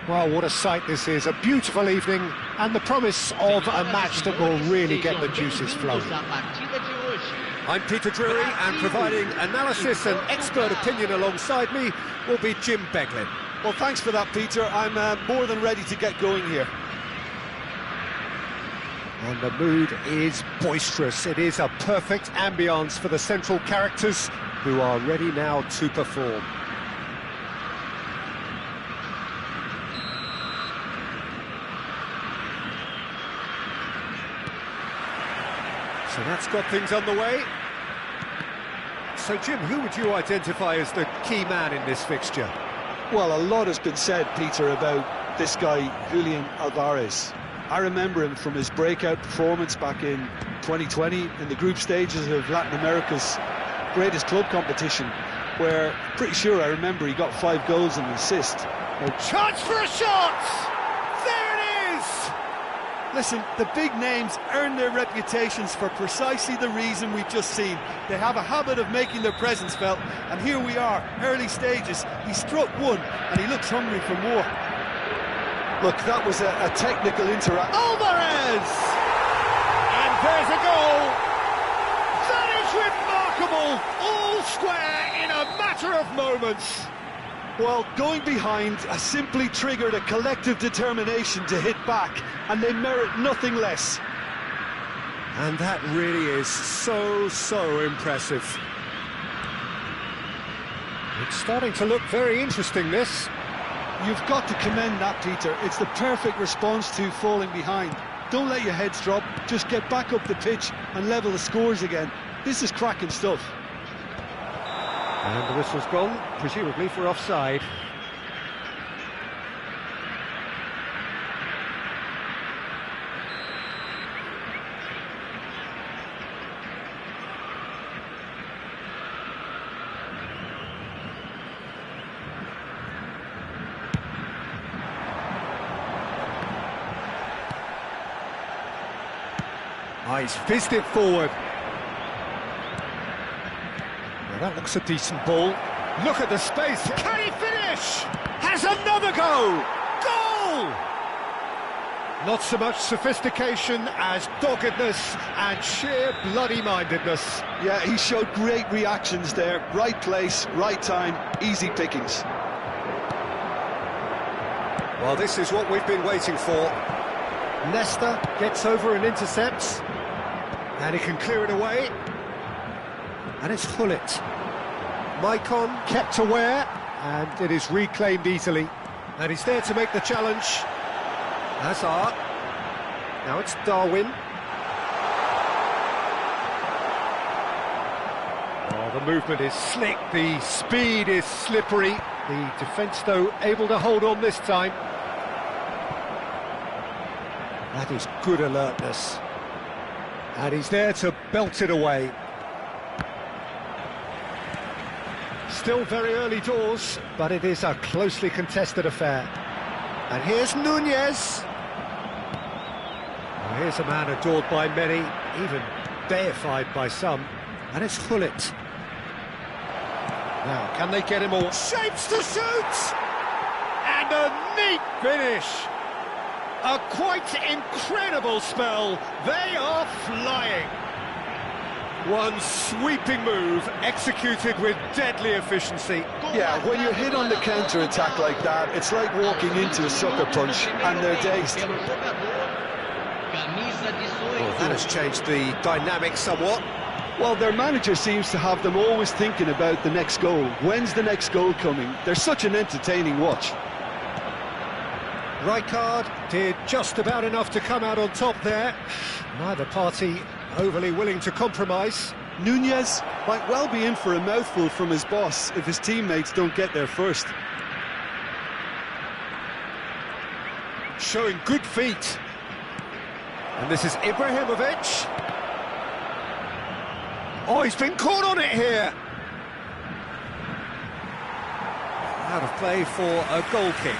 Well, what a sight this is, a beautiful evening, and the promise of a match that will really get the juices flowing. I'm Peter Drury, and providing analysis and expert opinion alongside me will be Jim Beglin. Well, thanks for that, Peter. I'm more than ready to get going here. And the mood is boisterous. It is a perfect ambience for the central characters who are ready now to perform. So that's got things underway. So, Jim, who would you identify as the key man in this fixture? Well, a lot has been said, Peter, about this guy, Julian Alvarez. I remember him from his breakout performance back in 2020 in the group stages of Latin America's greatest club competition, where pretty sure I remember he got 5 goals and an assist. Chance for a shot! There it is! Listen, the big names earn their reputations for precisely the reason we've just seen. They have a habit of making their presence felt, and here we are, early stages. He struck one, and he looks hungry for more. Look, that was a technical interaction. Alvarez! And there's a goal! That is remarkable! All square in a matter of moments. Well, going behind has simply triggered a collective determination to hit back, and they merit nothing less. And that really is so impressive. It's starting to look very interesting, this. You've got to commend that, Peter. It's the perfect response to falling behind. Don't let your heads drop, just get back up the pitch and level the scores again. This is cracking stuff. And the whistle's gone, presumably for offside. He's fizzed it forward. Well, that looks a decent ball. Look at the space. Can he finish? Has another go. Goal! Not so much sophistication as doggedness and sheer bloody-mindedness. Yeah, he showed great reactions there. Right place, right time, easy pickings. Well, this is what we've been waiting for. Nesta gets over and intercepts. And he can clear it away. And it's Hullet. Maicon kept aware, and it is reclaimed easily. And he's there to make the challenge. Hazard. Now it's Darwin. Oh, the movement is slick, the speed is slippery. The defence, though, able to hold on this time. That is good alertness. And he's there to belt it away. Still very early doors, but it is a closely contested affair. And here's Nunez. Well, here's a man adored by many, even deified by some. And it's Hullet. Now, can they get him all? Shapes to shoot! And a neat finish! A quite incredible spell. They are flying. One sweeping move executed with deadly efficiency. Yeah, when you're hit on the counter-attack like that, it's like walking into a sucker punch and they're dazed. Well, that has changed the dynamic somewhat. Well, their manager seems to have them always thinking about the next goal. When's the next goal coming? They're such an entertaining watch. Rijkaard did just about enough to come out on top there. Neither party overly willing to compromise. Nunez might well be in for a mouthful from his boss if his teammates don't get there first. Showing good feet. And this is Ibrahimovic. Oh, he's been caught on it here. Out of play for a goal kick.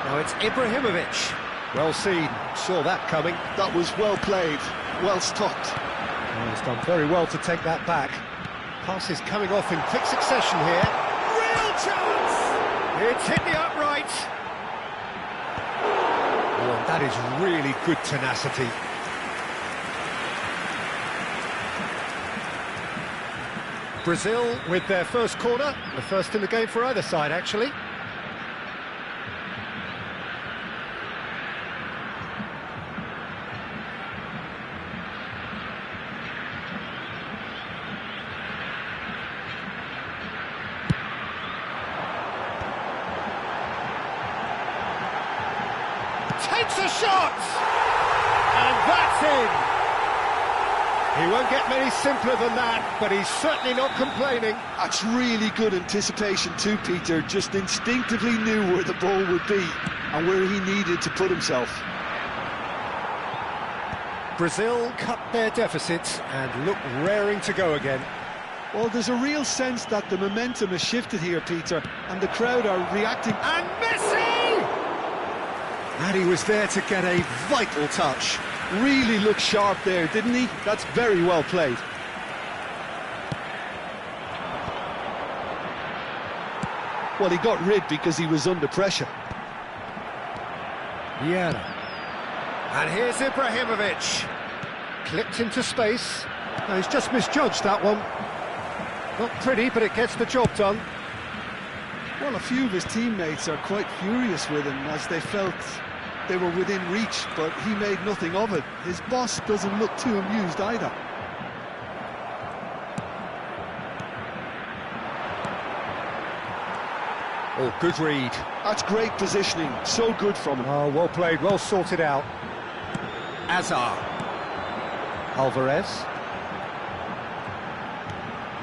Now it's Ibrahimovic. Well seen, saw that coming. That was well played, well stopped. Well, he's done very well to take that back. Passes coming off in quick succession here. Real chance! It's hit the upright. Oh, and that is really good tenacity. Brazil with their first corner, the first in the game for either side, actually. Takes a shot! And that's in! He won't get many simpler than that, but he's certainly not complaining. That's really good anticipation too, Peter. Just instinctively knew where the ball would be and where he needed to put himself. Brazil cut their deficit and look raring to go again. Well, there's a real sense that the momentum has shifted here, Peter, and the crowd are reacting. And Messi! And he was there to get a vital touch. Really looked sharp there, didn't he? That's very well played. Well, he got rid because he was under pressure. Vieira. And here's Ibrahimovic. Clipped into space. No, he's just misjudged that one. Not pretty, but it gets the job done. Well, a few of his teammates are quite furious with him as they felt they were within reach, but he made nothing of it. His boss doesn't look too amused either. Oh, good read. That's great positioning, so good from him. Oh, well played, well sorted out. Azar. Alvarez.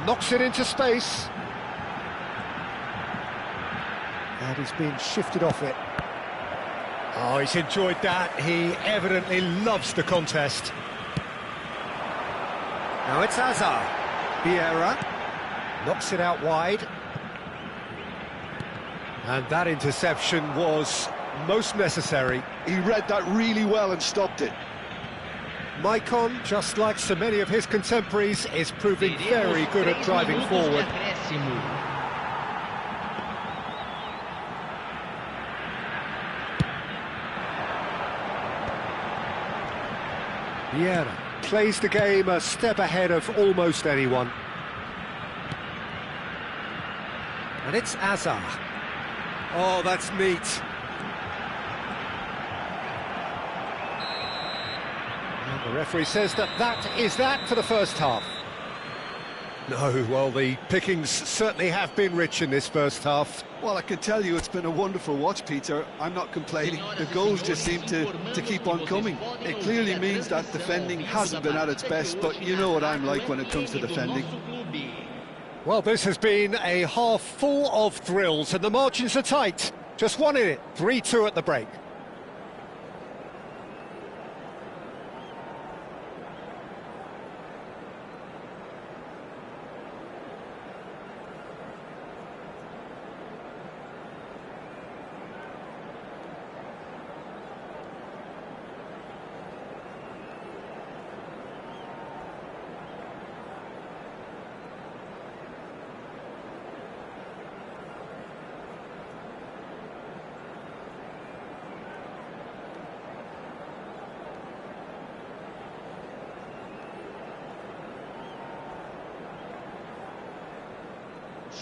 Knocks it into space. And he's been shifted off it. Oh, he's enjoyed that. He evidently loves the contest. Now it's Azar. Vieira knocks it out wide. And that interception was most necessary. He read that really well and stopped it. Maicon, just like so many of his contemporaries, is proving very good at driving forward. Vieira plays the game a step ahead of almost anyone. And it's Azar. Oh, that's neat. And the referee says that is that for the first half. No, well, the pickings certainly have been rich in this first half. Well, I can tell you it's been a wonderful watch, Peter. I'm not complaining. The goals just seem to keep on coming. It clearly means that defending hasn't been at its best, but you know what I'm like when it comes to defending. Well, this has been a half full of thrills, and the margins are tight. Just one in it, 3-2 at the break.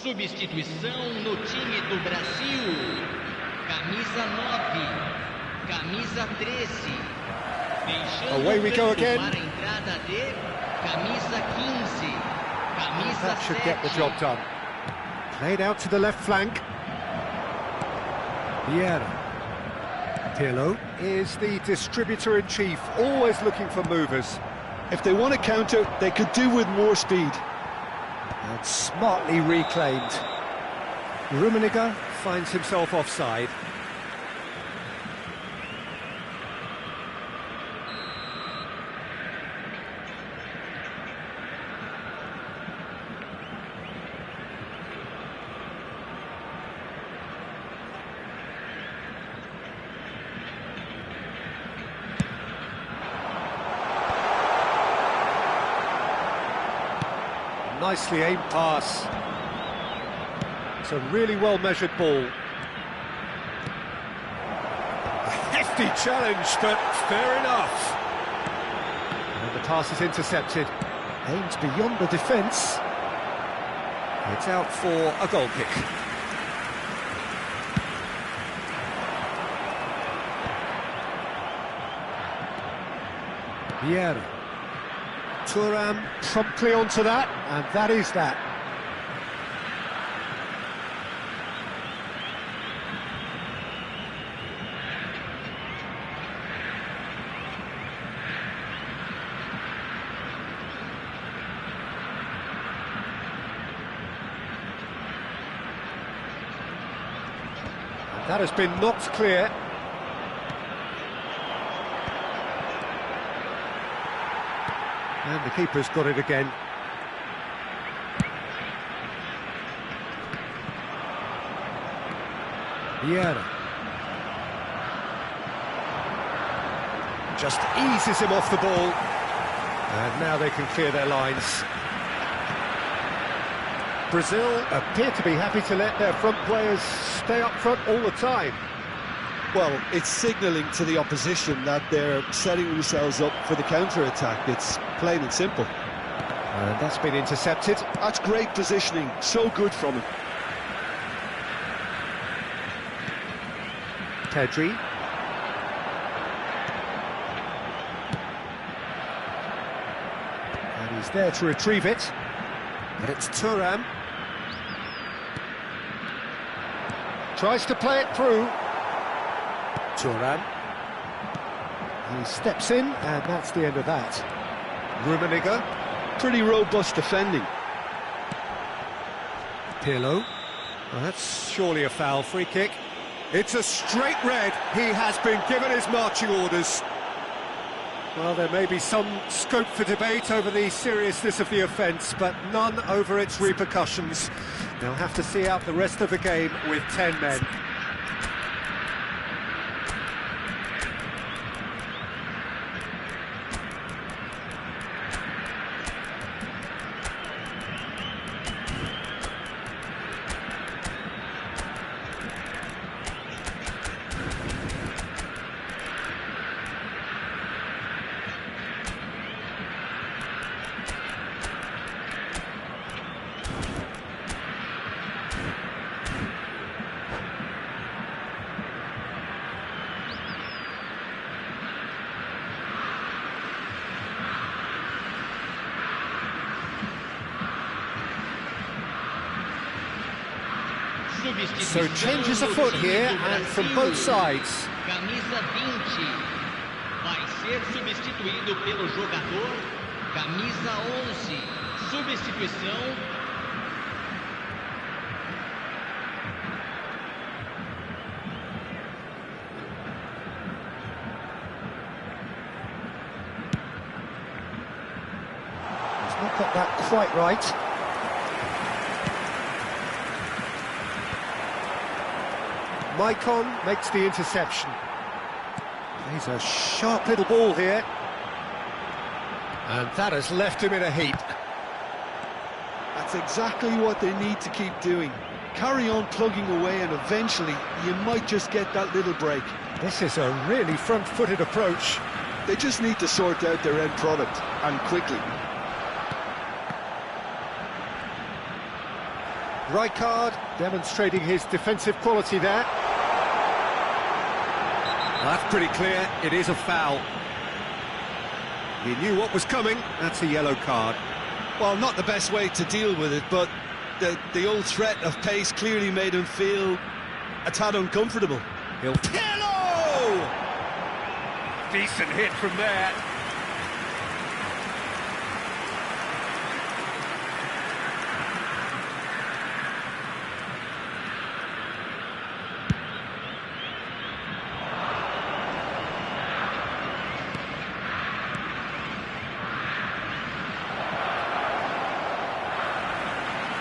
Substituição no time do Brasil. Camisa 9, camisa 13. Away we go again. Para a entrada de camisa 15, camisa That should 7. get the job done. Played out to the left flank. Vieira. Pirlo is the distributor-in-chief, always looking for movers. If they want to counter, they could do with more speed. And smartly reclaimed. Rummenigge finds himself offside. nicely aimed pass. It's a really well-measured ball. A hefty challenge, but fair enough. And the pass is intercepted. Aimed beyond the defence. It's out for a goal kick. Vieira. Thuram promptly onto that, and that is that. That has been knocked clear. And the keeper's got it again. Vieira. Just eases him off the ball. And now they can clear their lines. Brazil appear to be happy to let their front players stay up front all the time. Well, it's signalling to the opposition that they're setting themselves up for the counter-attack. It's plain and simple. And that's been intercepted. That's great positioning, so good from him. Pedri. And he's there to retrieve it. But it's Thuram. Tries to play it through. Thuram. He steps in, and that's the end of that. Rummenigge. Pretty robust defending. Pirlo. Well, that's surely a foul. Free kick. It's a straight red. He has been given his marching orders. Well, there may be some scope for debate over the seriousness of the offence, but none over its repercussions. They'll have to see out the rest of the game with 10 men. So changes afoot here, and from both sides. Camisa 20 vai ser substituído pelo jogador camisa 11. Substituição. He's not got that quite right. Maicon makes the interception. He's a sharp little ball here. And that has left him in a heap. That's exactly what they need to keep doing. Carry on plugging away, and eventually you might just get that little break. This is a really front-footed approach. They just need to sort out their end product, and quickly. Rijkaard demonstrating his defensive quality there. That's pretty clear, it is a foul. He knew what was coming, that's a yellow card. Well, not the best way to deal with it, but the old threat of pace clearly made him feel a tad uncomfortable. He'll... Pirlo! Decent hit from there.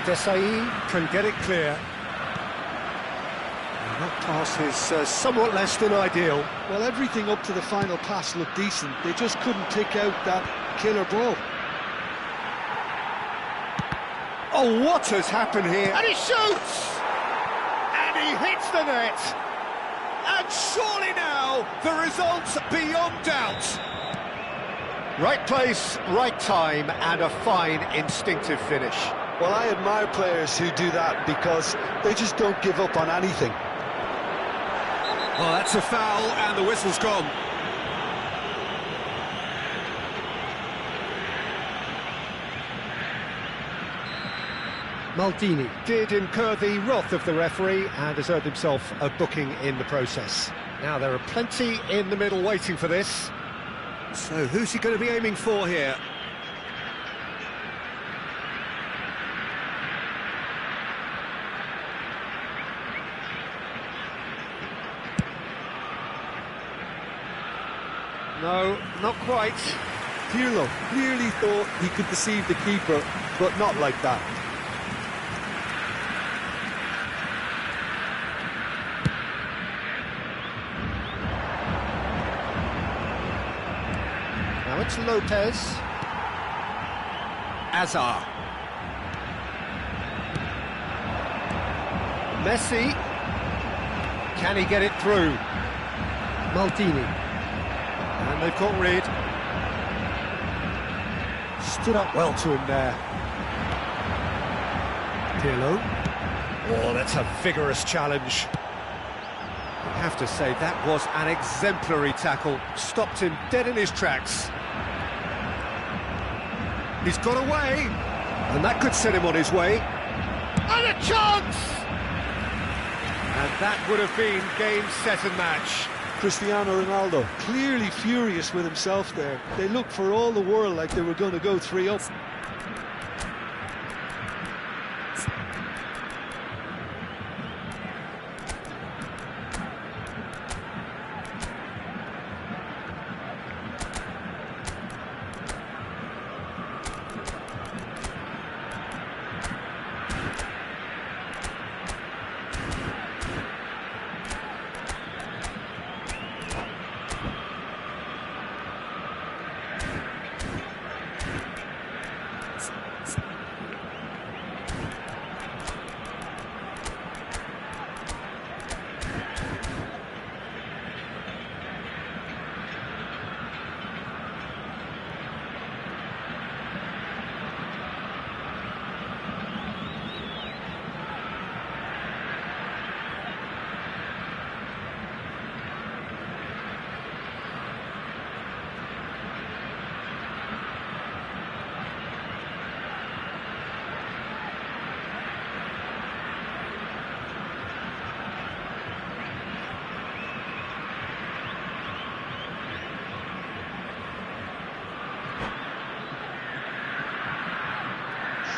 Desailly can get it clear. And that pass is somewhat less than ideal. Well, everything up to the final pass looked decent. They just couldn't pick out that killer ball. Oh, what has happened here? And he shoots! And he hits the net! And surely now, the result's beyond doubt. Right place, right time, and a fine instinctive finish. Well, I admire players who do that because they just don't give up on anything. Well, that's a foul, and the whistle's gone. Maldini did incur the wrath of the referee and has earned himself a booking in the process. Now, there are plenty in the middle waiting for this. So, who's he going to be aiming for here? No, not quite. Pirlo clearly thought he could deceive the keeper, but not like that. Now it's Lopez. Azar. Messi. Can he get it through? Maldini. And they've got rid. Stood up well to him there. Pirlo. Oh, that's a vigorous challenge. I have to say, that was an exemplary tackle. Stopped him dead in his tracks. He's got away. And that could set him on his way. And a chance! And that would have been game, set and match. Cristiano Ronaldo clearly furious with himself there. They looked for all the world like they were going to go 3-up.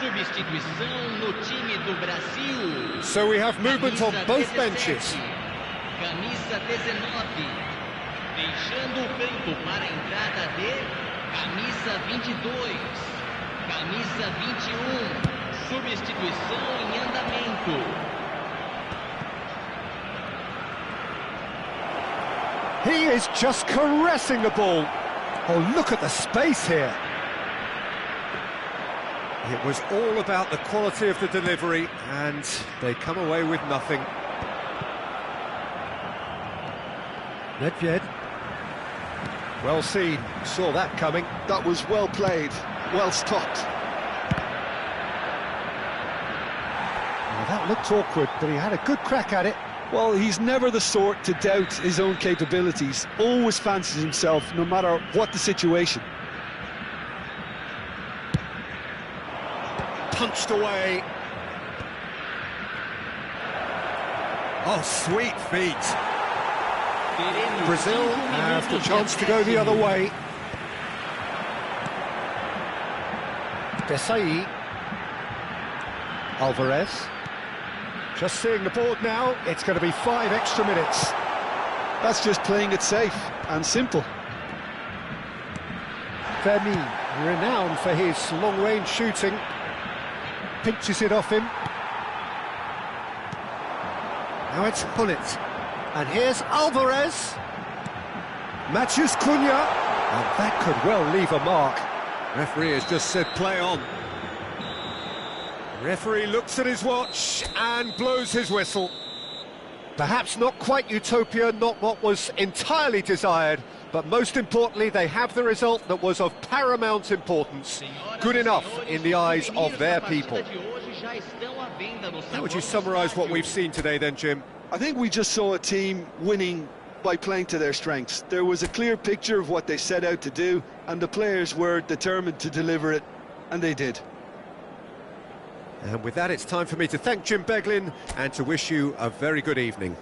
Substituição no time do Brasil. So we have movement on both benches. Camisa 19. Deixando o campo para a entrada de camisa 22. Camisa 21. Substituição em andamento. He is just caressing the ball. Oh, look at the space here. It was all about the quality of the delivery, and they come away with nothing. Nedved. Well seen, saw that coming. That was well played, well stopped. Well, that looked awkward, but he had a good crack at it. Well, he's never the sort to doubt his own capabilities. Always fancies himself, no matter what the situation. Punched away. Oh, sweet feet. Brazil have the chance to go the other way. Desai. Alvarez. Just seeing the board now, it's going to be 5 extra minutes. That's just playing it safe and simple. Fermin, renowned for his long-range shooting, pinches it off him. Now it's Hullet. And here's Alvarez. Matthews Cunha. And that could well leave a mark. Referee has just said play on. Referee looks at his watch and blows his whistle. Perhaps not quite utopia, not what was entirely desired, but most importantly, they have the result that was of paramount importance. Good enough in the eyes of their people. How would you summarise what we've seen today then, Jim? I think we just saw a team winning by playing to their strengths. There was a clear picture of what they set out to do, and the players were determined to deliver it, and they did. And with that, it's time for me to thank Jim Beglin and to wish you a very good evening.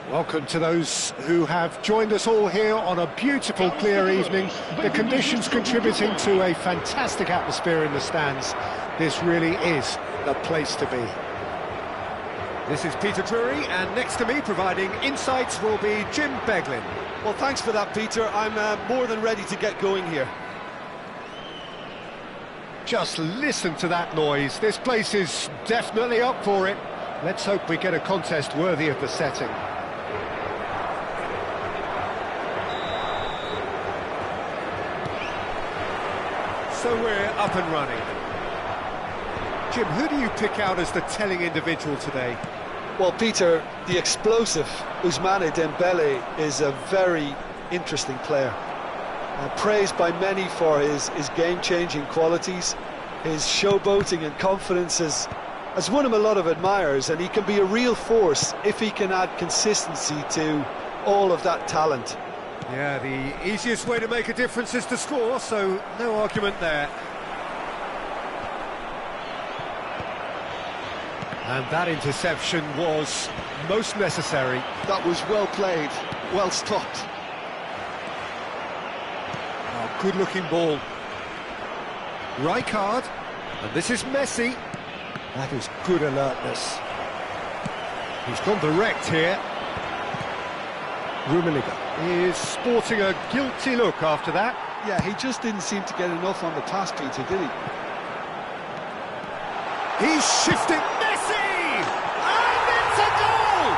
Welcome to those who have joined us all here on a beautiful, clear evening. The conditions contributing to a fantastic atmosphere in the stands. This really is the place to be. This is Peter Drury, and next to me, providing insights, will be Jim Beglin. Well, thanks for that, Peter. I'm more than ready to get going here. Just listen to that noise. This place is definitely up for it. Let's hope we get a contest worthy of the setting. So we're up and running. Jim, who do you pick out as the telling individual today? Well, Peter, the explosive Ousmane Dembele is a very interesting player. Praised by many for his game-changing qualities. His showboating and confidence has won him a lot of admirers, and he can be a real force if he can add consistency to all of that talent. Yeah, the easiest way to make a difference is to score, so no argument there. And that interception was most necessary. That was well played, well stopped. Oh, good-looking ball. Rijkaard, and this is Messi. That is good alertness. He's gone direct here. Rummenigge is sporting a guilty look after that. Yeah, he just didn't seem to get enough on the pass, Peter, did he? He's shifting. Messi! And it's a goal!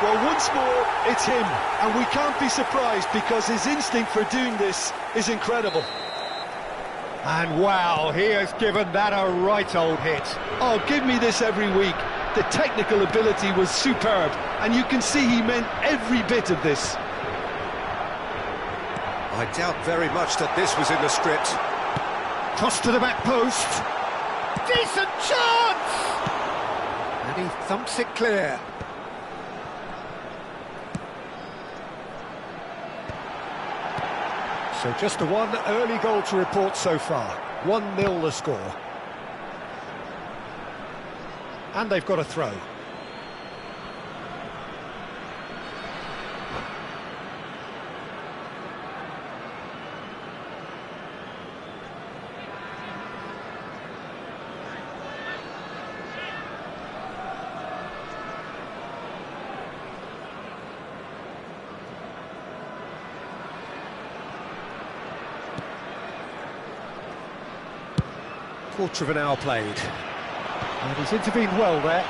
Well, once more, it's him. And we can't be surprised because his instinct for doing this is incredible. And wow, he has given that a right old hit. Oh, give me this every week. The technical ability was superb, and you can see he meant every bit of this. I doubt very much that this was in the script. Cross to the back post. Decent chance! And he thumps it clear. So just the one early goal to report so far. 1-0 the score. And they've got a throw. Quarter of an hour played. And he's intervened well there.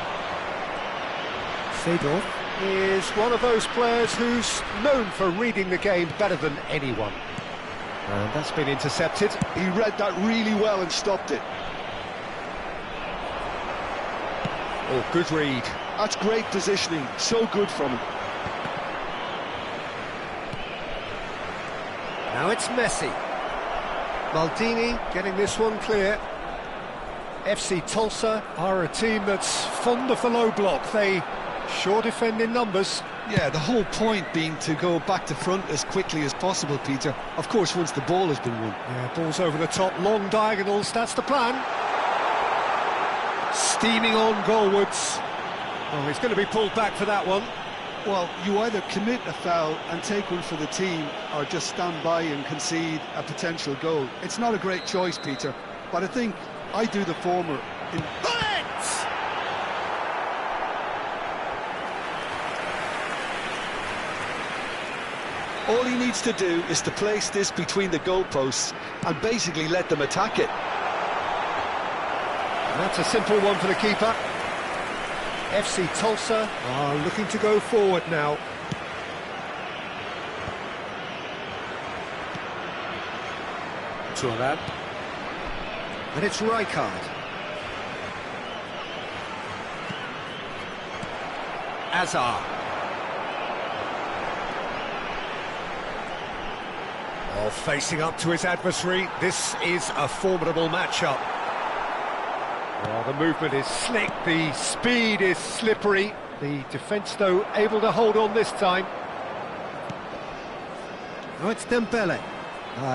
Seedorf is one of those players who's known for reading the game better than anyone. And that's been intercepted. He read that really well and stopped it. Oh, good read. That's great positioning, so good from him. Now it's Messi. Maldini getting this one clear. FC Tulsa are a team that's fond of the low block. They sure defend in numbers. Yeah, the whole point being to go back to front as quickly as possible, Peter. Of course, once the ball has been won. Yeah, ball's over the top, long diagonals, that's the plan. Steaming on goalwards. Oh, he's going to be pulled back for that one. Well, you either commit a foul and take one for the team, or just stand by and concede a potential goal. It's not a great choice, Peter, but I think I do the former. Bullets! All he needs to do is to place this between the goalposts and basically let them attack it. And that's a simple one for the keeper. FC Tulsa are looking to go forward now. Turan. And it's Rijkaard. Azar. Oh, facing up to his adversary. This is a formidable matchup. Oh, the movement is slick, the speed is slippery. The defence, though, able to hold on this time. Oh, it's Dembele.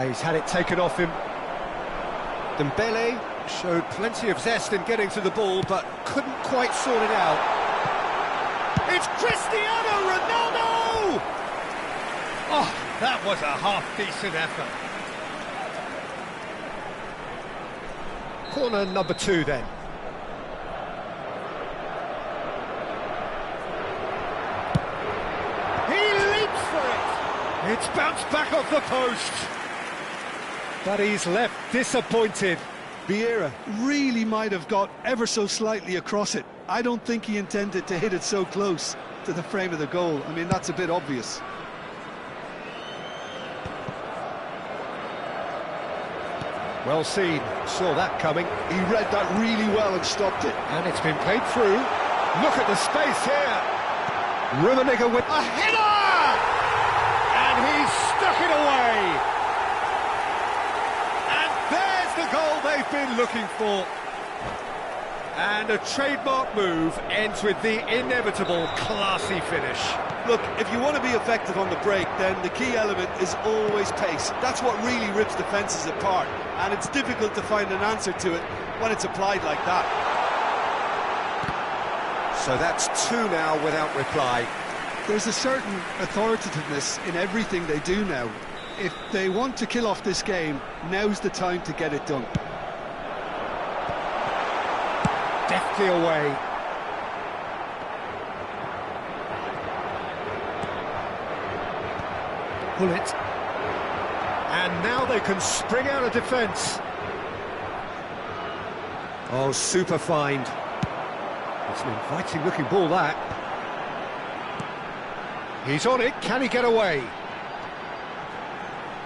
He's had it taken off him. Dembele showed plenty of zest in getting to the ball, but couldn't quite sort it out. It's Cristiano Ronaldo! That was a half-decent effort. Corner number 2 then. He leaps for it. It's bounced back off the post. But he's left disappointed. Vieira really might have got ever so slightly across it. I don't think he intended to hit it so close to the frame of the goal. I mean, that's a bit obvious. Well seen, saw that coming. He read that really well and stopped it. And it's been played through. Look at the space here. Rummenigge with A header! And he's stuck it away. And there's the goal they've been looking for. And a trademark move ends with the inevitable classy finish. Look, if you want to be effective on the break, then the key element is always pace. That's what really rips defences apart, and it's difficult to find an answer to it when it's applied like that. So that's 2 now without reply. There's a certain authoritativeness in everything they do now. If they want to kill off this game, now's the time to get it done. Deftly away. Pull it. And now they can spring out of defence. Oh, super find. It's an inviting looking ball, that. He's on it, can he get away?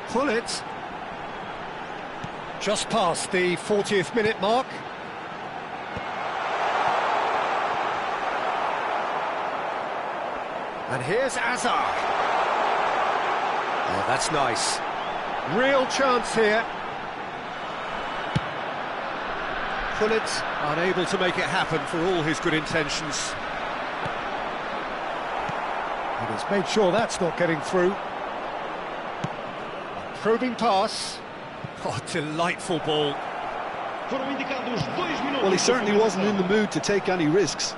Pull it. Just past the 40th minute mark. And here's Azar. Oh, that's nice. Real chance here. Pullet unable to make it happen for all his good intentions. And he's made sure that's not getting through. Probing pass. Oh, delightful ball. Well, he certainly wasn't in the mood to take any risks.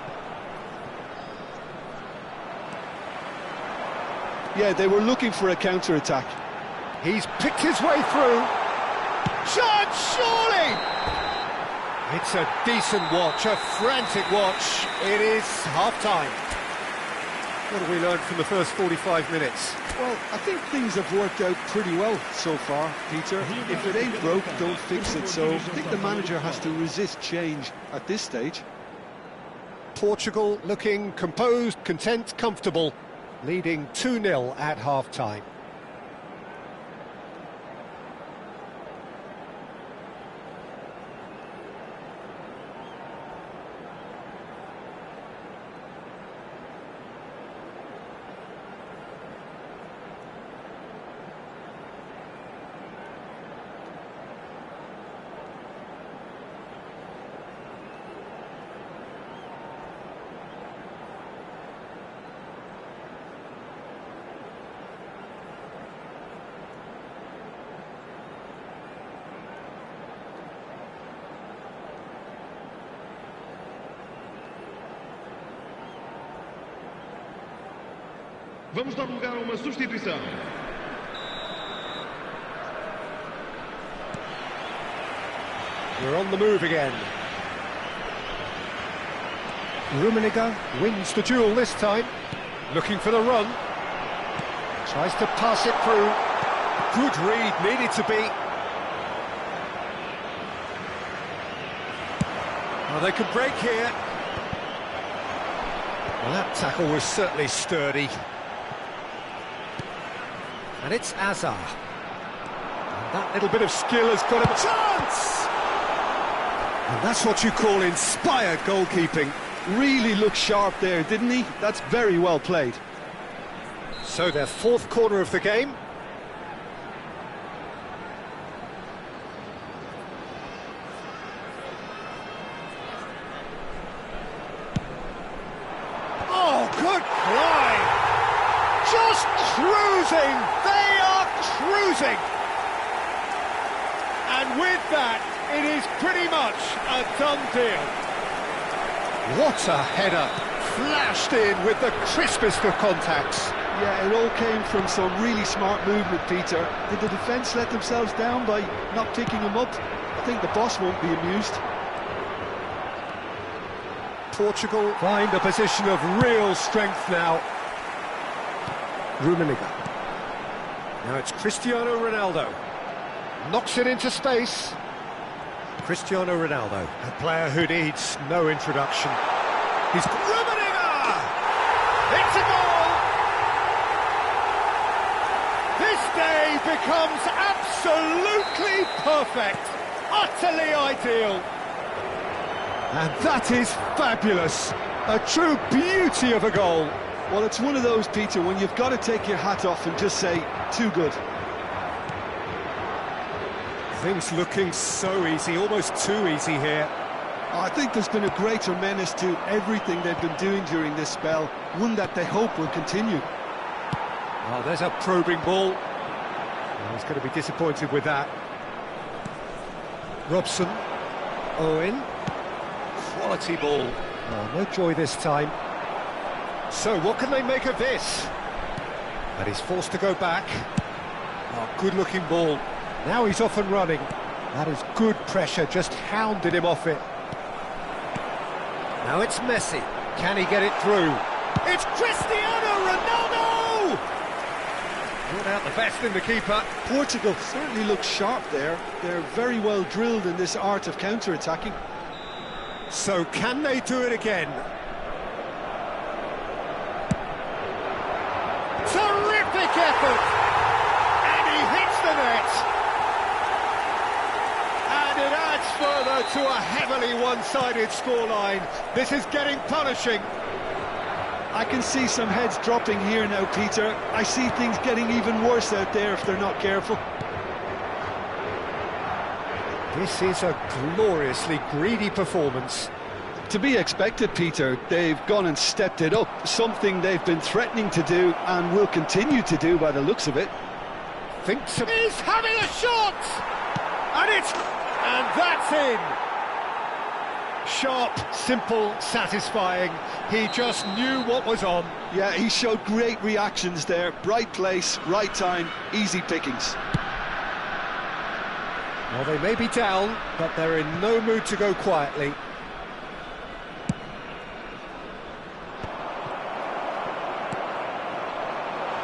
Yeah, they were looking for a counter-attack. He's picked his way through. Shot, surely! It's a decent watch, a frantic watch. It is half-time. What have we learned from the first 45 minutes? Well, I think things have worked out pretty well so far, Peter. If it ain't broke, don't fix it. So I think the manager has to resist change at this stage. Portugal looking composed, content, comfortable, leading 2-0 at half-time. Vamos dar lugar a uma substituição. We're on the move again. Rummenigge wins the duel this time. Looking for the run. Tries to pass it through. Good read, needed to be. Well, they could break here. Well, that tackle was certainly sturdy. And it's Azar. And that little bit of skill has got him a chance! And that's what you call inspired goalkeeping. Really looked sharp there, didn't he? That's very well played. So their fourth corner of the game. Oh, good climb! Just cruising! They are cruising! And with that, it is pretty much a done deal. What a header! Flashed in with the crispest of contacts. Yeah, it all came from some really smart movement, Peter. Did the defence let themselves down by not picking him up? I think the boss won't be amused. Portugal find a position of real strength now. Rummenigge. Now it's Cristiano Ronaldo. Knocks it into space. Cristiano Ronaldo, a player who needs no introduction. He's Rummenigge! It's a goal! This day becomes absolutely perfect, utterly ideal. And that is fabulous. A true beauty of a goal. Well, it's one of those, Peter, when you've got to take your hat off and just say, too good. Things looking so easy, almost too easy here. I think there's been a greater menace to everything they've been doing during this spell, one that they hope will continue. Oh, there's a probing ball. Oh, he's going to be disappointed with that. Robson. Owen. Quality ball. Oh, no joy this time. So what can they make of this? And he's forced to go back. Oh, good-looking ball. Now he's off and running. That is good pressure, just hounded him off it. Now it's Messi. Can he get it through? It's Cristiano Ronaldo! Brought out the best in the keeper. Portugal certainly looks sharp there. They're very well drilled in this art of counter-attacking. So can they do it again? Terrific effort! And he hits the net! And it adds further to a heavily one-sided scoreline. This is getting punishing. I can see some heads dropping here now, Peter. I see things getting even worse out there if they're not careful. This is a gloriously greedy performance. To be expected, Peter. They've gone and stepped it up, something they've been threatening to do and will continue to do by the looks of it. Thinks He's having a shot! And that's in! Sharp, simple, satisfying. He just knew what was on. Yeah, he showed great reactions there. Right place, right time, easy pickings. Well, they may be down, but they're in no mood to go quietly.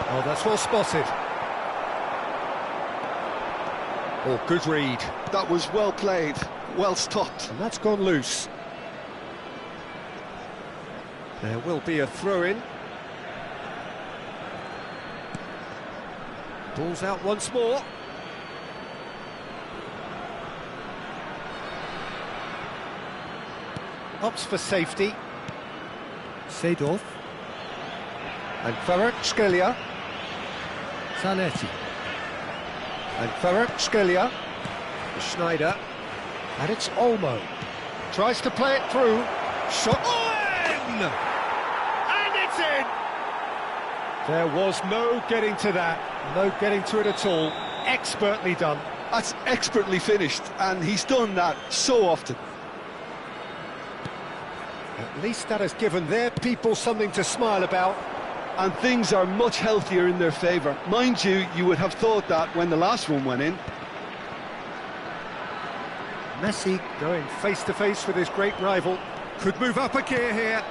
Oh, that's well spotted. Oh, good read. That was well played, well stopped. And that's gone loose. There will be a throw-in. Ball's out once more. Ups for safety. Seedorf. And Kvaratskhelia. Zanetti. And Kvaratskhelia. Schneider. And it's Olmo. Tries to play it through. Shot. Owen! And it's in! There was no getting to that. No getting to it at all. Expertly done. That's expertly finished, and he's done that so often. At least that has given their people something to smile about. And things are much healthier in their favour. Mind you, you would have thought that when the last one went in. Messi going face-to-face with his great rival. Could move up a gear here.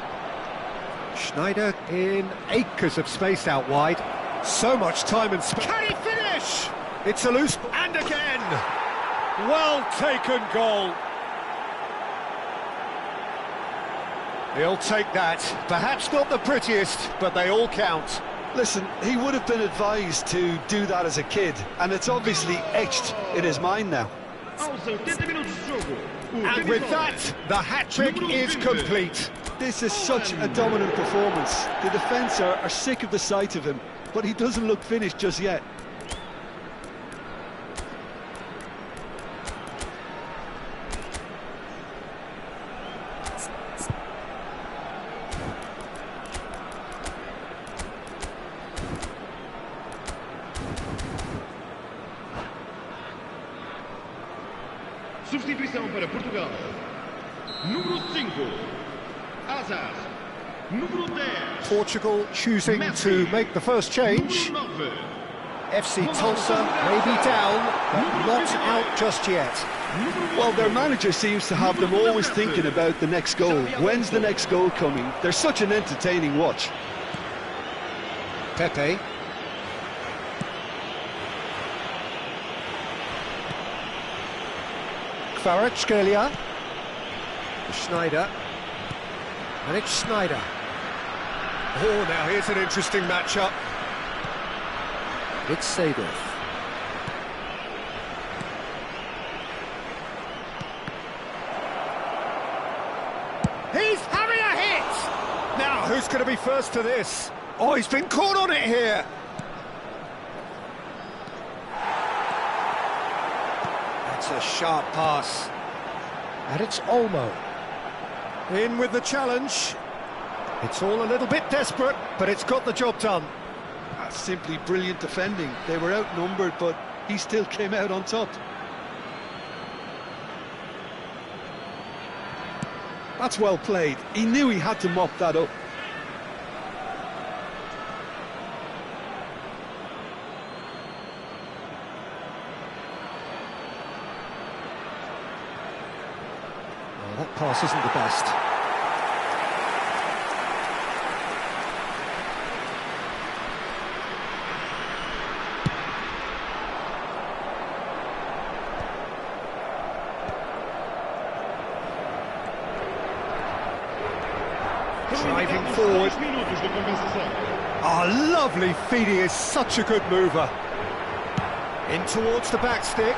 Schneider in acres of space out wide. So much time and space. Can he finish? It's a loose... And again! Well taken goal. He'll take that. Perhaps not the prettiest, but they all count. Listen, he would have been advised to do that as a kid, and it's obviously etched in his mind now. Aos 80 minutos de jogo. And with that, the hat-trick is complete. This is such a dominant performance. The defence are sick of the sight of him, but he doesn't look finished just yet. Substituição para Portugal. Número 5, Hazard. Número 10. Portugal choosing to make the first change. Número 9. FC Tulsa may be down, but not out just yet. Well, their manager seems to have them always thinking about the next goal. When's the next goal coming? They're such an entertaining watch. Pepe. Kvaratskhelia. Schneider. And it's Schneider. Oh, now here's an interesting matchup. It's Seedorf. He's having a hit! Now, who's going to be first to this? Oh, he's been caught on it here. That's a sharp pass. And it's Olmo. In with the challenge. It's all a little bit desperate, but it's got the job done. That's simply brilliant defending. They were outnumbered, but he still came out on top. That's well played. He knew he had to mop that up. Well, that pass isn't the best. Driving forward. Oh, lovely feed. He is such a good mover. In towards the back stick.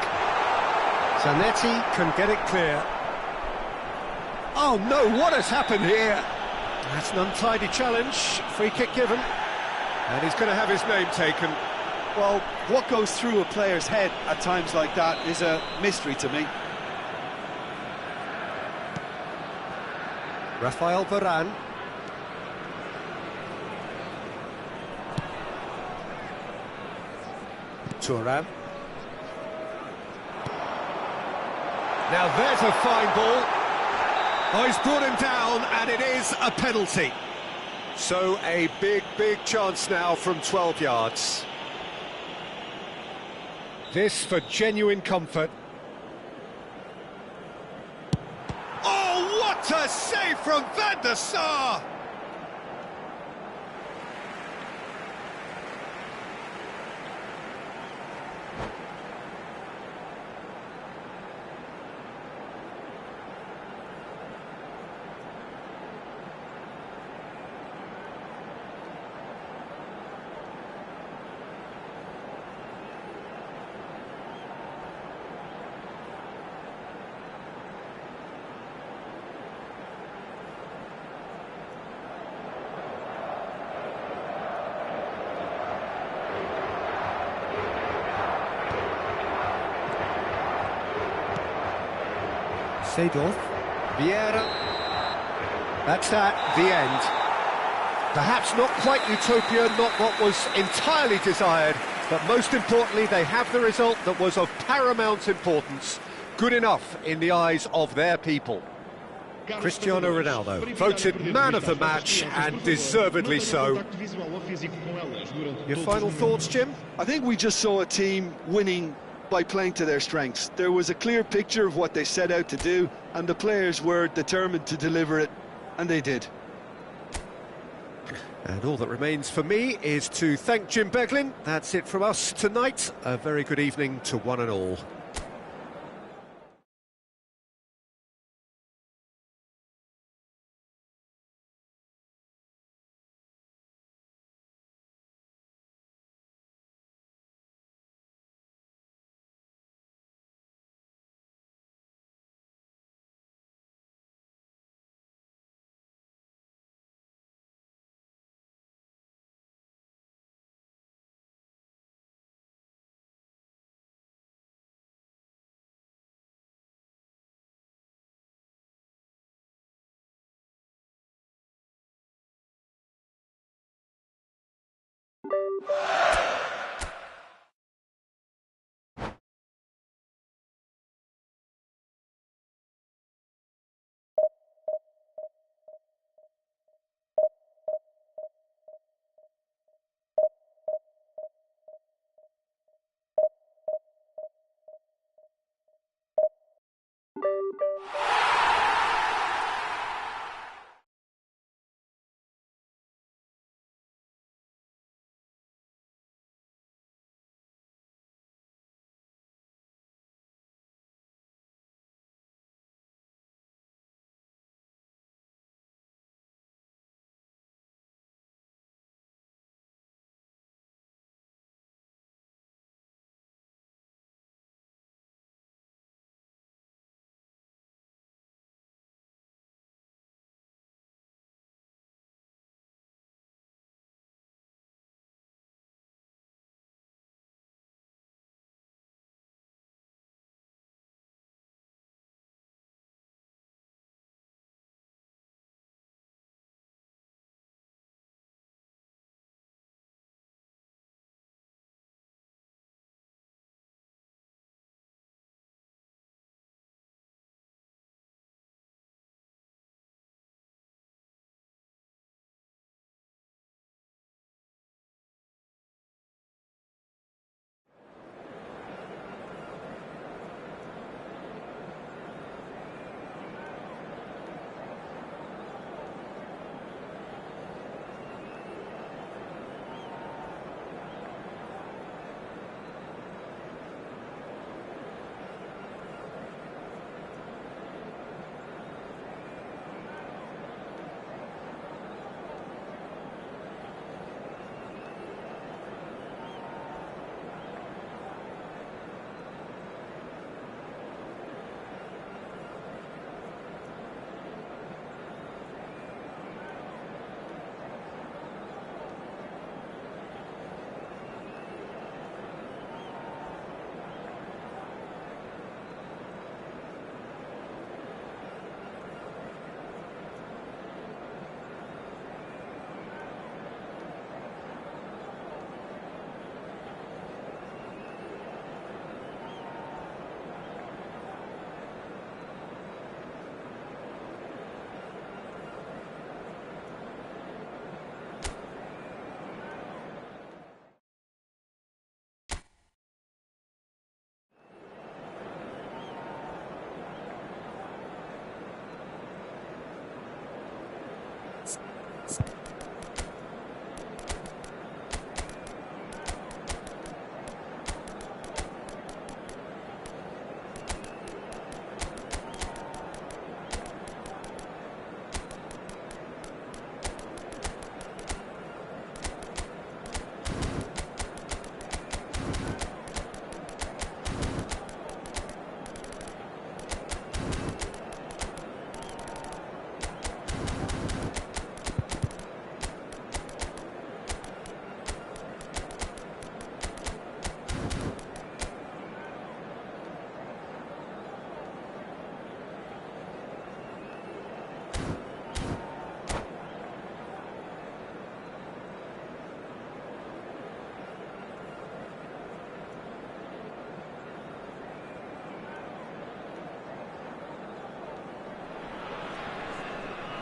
Zanetti Can get it clear. Oh no, what has happened here? That's an untidy challenge. Free kick given. And he's going to have his name taken. Well, what goes through a player's head at times like that is a mystery to me. Rafael Varane. Thuram. Now there's a fine ball. Oh, he's brought him down, and it is a penalty. So a big chance now from 12 yards. This for genuine comfort. Oh, what a save from Van der Sar! Seedorf. Vieira. That's that, the end. Perhaps not quite utopia, not what was entirely desired, but most importantly, they have the result that was of paramount importance. Good enough in the eyes of their people. Cristiano Ronaldo, voted man of the match, and deservedly so. Your final thoughts, Jim? I think we just saw a team winning by playing to their strengths. There was a clear picture of what they set out to do, and the players were determined to deliver it, and they did. And all that remains for me is to thank Jim Beglin. That's it from us tonight. A very good evening to one and all.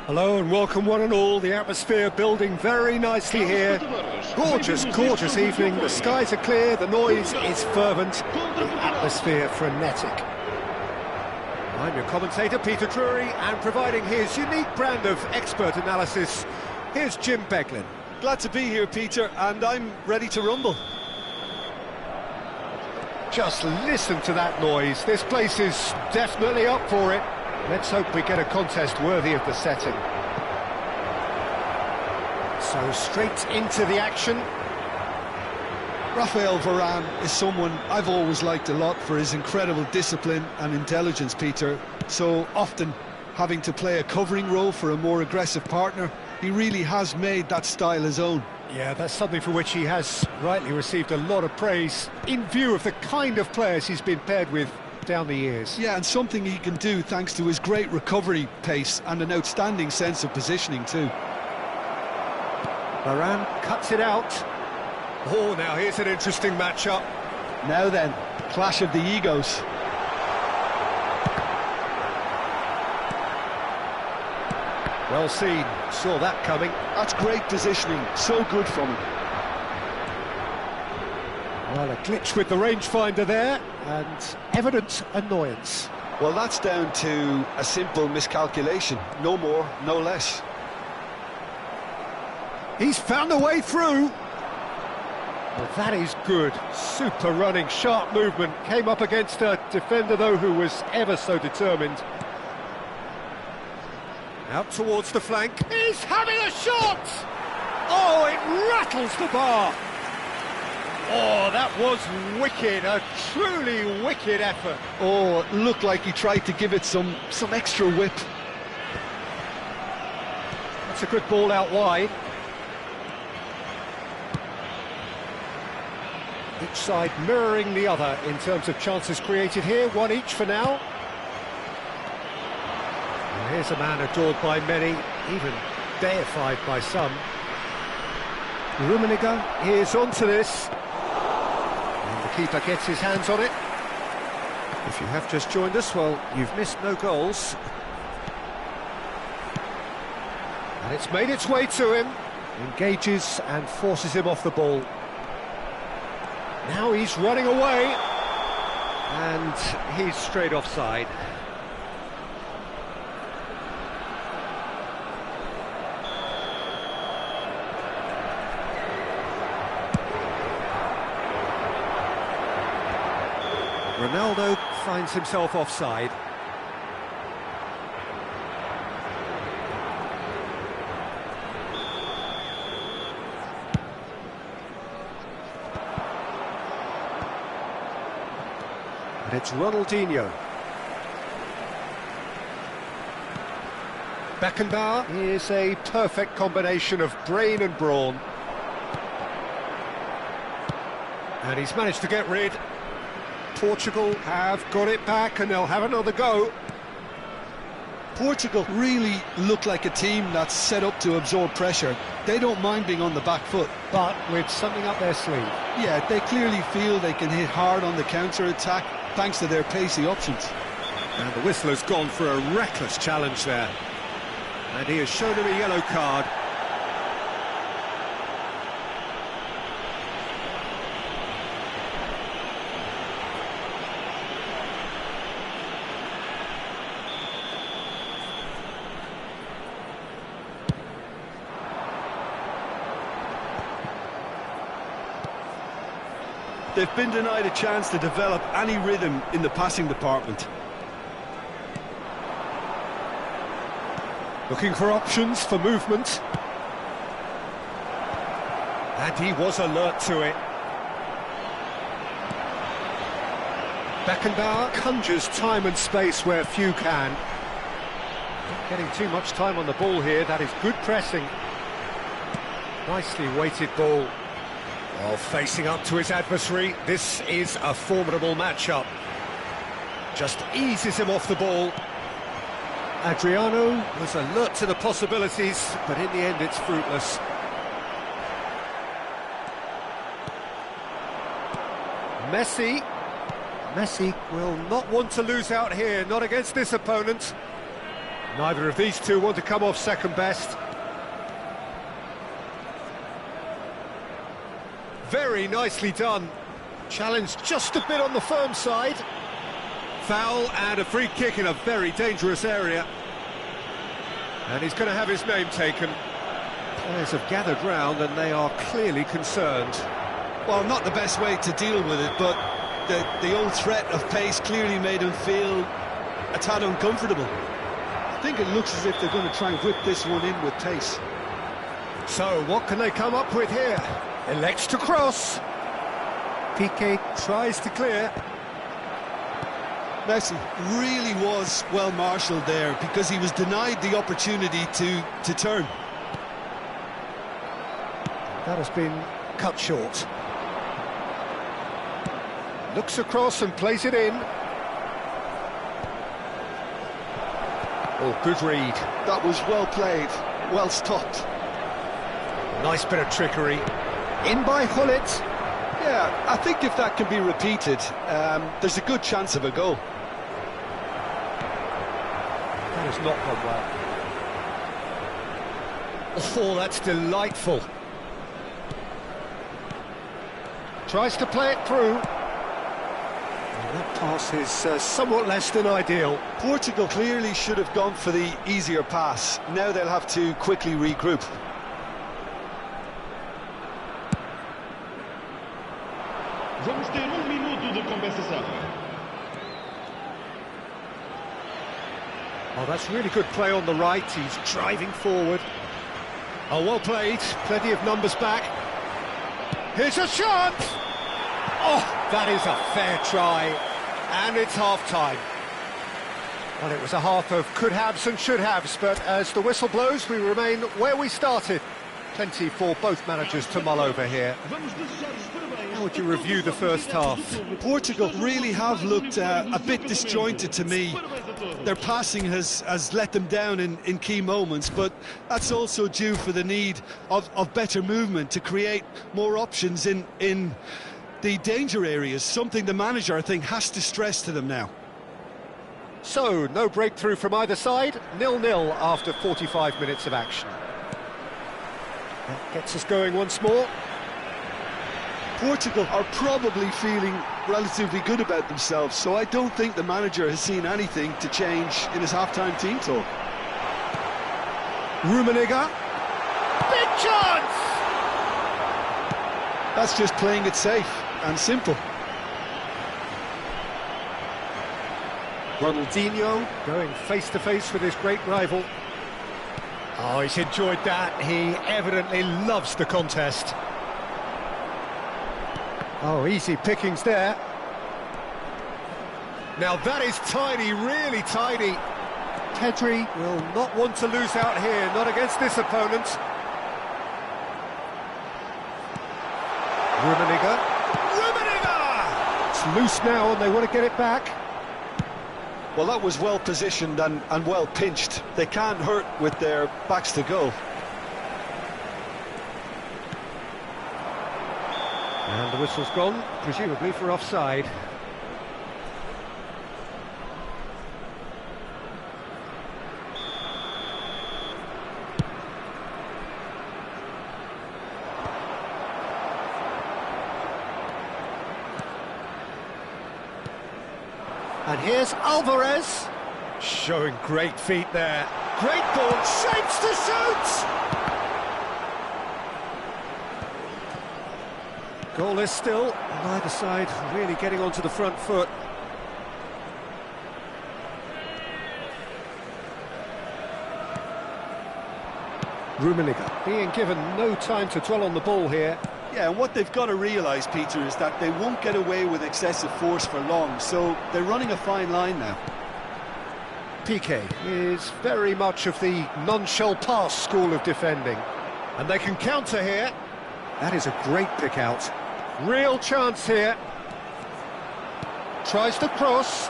Hello and welcome one and all. The atmosphere building very nicely here. Gorgeous, gorgeous evening. The skies are clear, the noise is fervent, the atmosphere frenetic. I'm your commentator, Peter Drury, and providing his unique brand of expert analysis, here's Jim Beglin. Glad to be here, Peter, and I'm ready to rumble. Just listen to that noise. This place is definitely up for it. Let's hope we get a contest worthy of the setting. So straight into the action. Raphael Varane is someone I've always liked a lot for his incredible discipline and intelligence, Peter. So often having to play a covering role for a more aggressive partner, he really has made that style his own. Yeah, that's something for which he has rightly received a lot of praise in view of the kind of players he's been paired with down the years. Yeah, and something he can do thanks to his great recovery pace and an outstanding sense of positioning too. Varane cuts it out. Oh, now here's an interesting matchup. Now then, clash of the egos. Well seen, saw that coming. That's great positioning, so good from him. Well, a glitch with the rangefinder there, and evident annoyance. Well, that's down to a simple miscalculation, no more, no less. He's found a way through. Well, that is good. Super running, sharp movement. Came up against a defender, though, who was ever so determined. Out towards the flank. He's having a shot! Oh, it rattles the bar. Oh, that was wicked, a truly wicked effort. Oh, it looked like he tried to give it some extra whip. That's a good ball out wide. Each side mirroring the other in terms of chances created here, one each for now. And here's a man adored by many, even deified by some. Rummenigge is onto this. And the keeper gets his hands on it. If you have just joined us, well, you've missed no goals. And it's made its way to him. Engages and forces him off the ball. Now he's running away, and he's straight offside. Ronaldo finds himself offside. And it's Ronaldinho. Beckenbauer is a perfect combination of brain and brawn. And he's managed to get rid. Portugal have got it back and they'll have another go. Portugal really look like a team that's set up to absorb pressure. They don't mind being on the back foot. But with something up their sleeve. Yeah, they clearly feel they can hit hard on the counter-attack thanks to their pacey options. And the whistle has gone for a reckless challenge there. And he has shown him a yellow card. They've been denied a chance to develop any rhythm in the passing department. Looking for options for movement. And he was alert to it. Beckenbauer conjures time and space where few can. Not getting too much time on the ball here. That is good pressing. Nicely weighted ball. Well, facing up to his adversary, this is a formidable matchup. Just eases him off the ball. Adriano was alert to the possibilities, but in the end it's fruitless. Messi will not want to lose out here, not against this opponent. Neither of these two want to come off second best. Very nicely done. Challenged just a bit on the firm side. Foul and a free kick in a very dangerous area. And he's going to have his name taken. Players have gathered round and they are clearly concerned. Well, not the best way to deal with it, but the old threat of pace clearly made him feel a tad uncomfortable. I think it looks as if they're going to try and whip this one in with pace. So, what can they come up with here? Elects to cross. Piqué tries to clear. Messi really was well marshalled there because he was denied the opportunity to turn. That has been cut short. Looks across and plays it in. Oh, good read. That was well played, well stopped. Nice bit of trickery. In by Gullit. Yeah, I think if that can be repeated, there's a good chance of a goal. That has not gone well. Oh, that's delightful. Tries to play it through. And that pass is somewhat less than ideal. Portugal clearly should have gone for the easier pass. Now they'll have to quickly regroup. Vamos ter minuto de compensação. Oh, that's really good play on the right. He's driving forward. Oh, well played. Plenty of numbers back. Here's a shot! Oh, that is a fair try. And it's half-time. Well, it was a half of could-haves and should-haves, but as the whistle blows, we remain where we started. Plenty for both managers to mull over here. How would you review the first half? Portugal really have looked a bit disjointed to me. Their passing has let them down in key moments, but that's also due for the need of better movement to create more options in the danger areas, something the manager, I think, has to stress to them now. So, no breakthrough from either side, 0-0 after 45 minutes of action. That gets us going once more. Portugal are probably feeling relatively good about themselves, so I don't think the manager has seen anything to change in his half-time team talk. Rummenigge. Big chance! That's just playing it safe and simple. Ronaldinho going face-to-face with his great rival. Oh, he's enjoyed that. He evidently loves the contest. Oh, easy pickings there. Now that is tidy, really tidy. Pedri will not want to lose out here, not against this opponent. Rummenigge. It's loose now and they want to get it back. Well, that was well positioned and well pinched. They can't hurt with their backs to goal. And the whistle's gone, presumably for offside. And here's Alvarez. Showing great feet there. Great ball, shapes to shoot! Goalless still, on either side really getting onto the front foot. Rummenigge being given no time to dwell on the ball here. Yeah, and what they've got to realise, Peter, is that they won't get away with excessive force for long, so they're running a fine line now. Piqué is very much of the non-shell pass school of defending. And they can counter here. That is a great pick out. Real chance here. Tries to cross.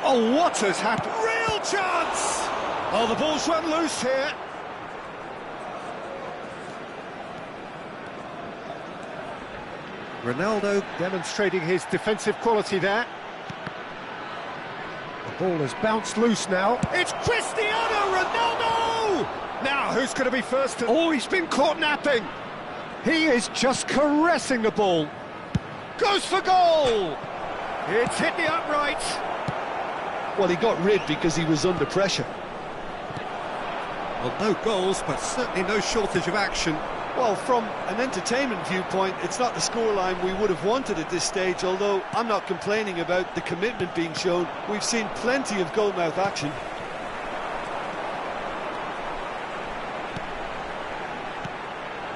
Oh, what has happened? Real chance! Oh, the ball's run loose here. Ronaldo demonstrating his defensive quality there. Ball has bounced loose now. It's Cristiano Ronaldo! Now, who's going to be first? Oh, he's been caught napping. He is just caressing the ball. Goes for goal! It's hit the upright. Well, he got rid because he was under pressure. Well, no goals, but certainly no shortage of action. Well, from an entertainment viewpoint, it's not the scoreline we would have wanted at this stage, although I'm not complaining about the commitment being shown. We've seen plenty of goalmouth action.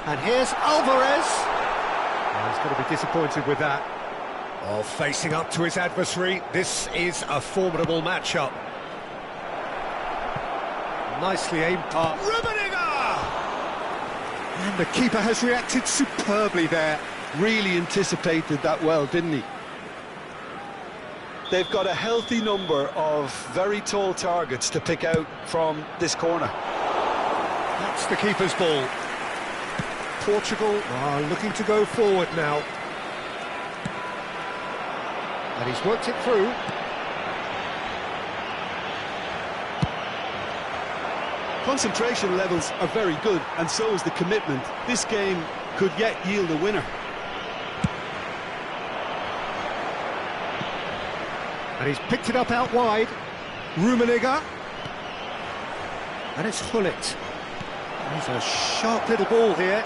And here's Alvarez. Oh, he's going to be disappointed with that. Oh, facing up to his adversary, this is a formidable matchup. Nicely aimed pass. Rummenigge! And the keeper has reacted superbly there. Really anticipated that well, didn't he? They've got a healthy number of very tall targets to pick out from this corner. That's the keeper's ball. Portugal are looking to go forward now. And he's worked it through. Concentration levels are very good, and so is the commitment. This game could yet yield a winner. And he's picked it up out wide. Rummenigge. And it's Gullit. He's a sharp little ball here.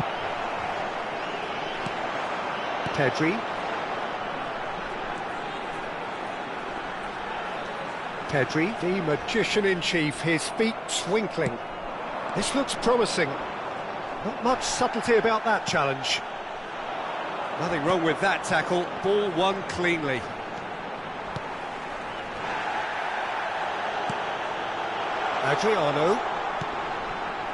Pedri. Pedri, the magician-in-chief, his feet twinkling. This looks promising. Not much subtlety about that challenge. Nothing wrong with that tackle. Ball won cleanly. Adriano.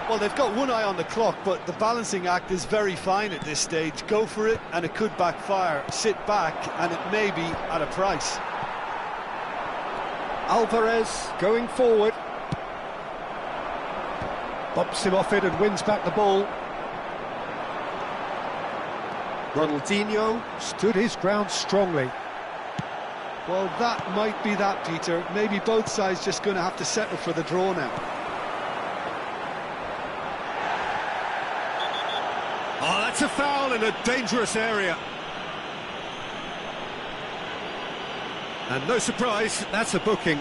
Well, they've got one eye on the clock, but the balancing act is very fine at this stage. Go for it, and it could backfire. Sit back, and it may be at a price. Alvarez going forward. Bumps him off it and wins back the ball. Ronaldinho stood his ground strongly. Well, that might be that, Peter. Maybe both sides just going to have to settle for the draw now. Oh, that's a foul in a dangerous area. And no surprise, that's a booking.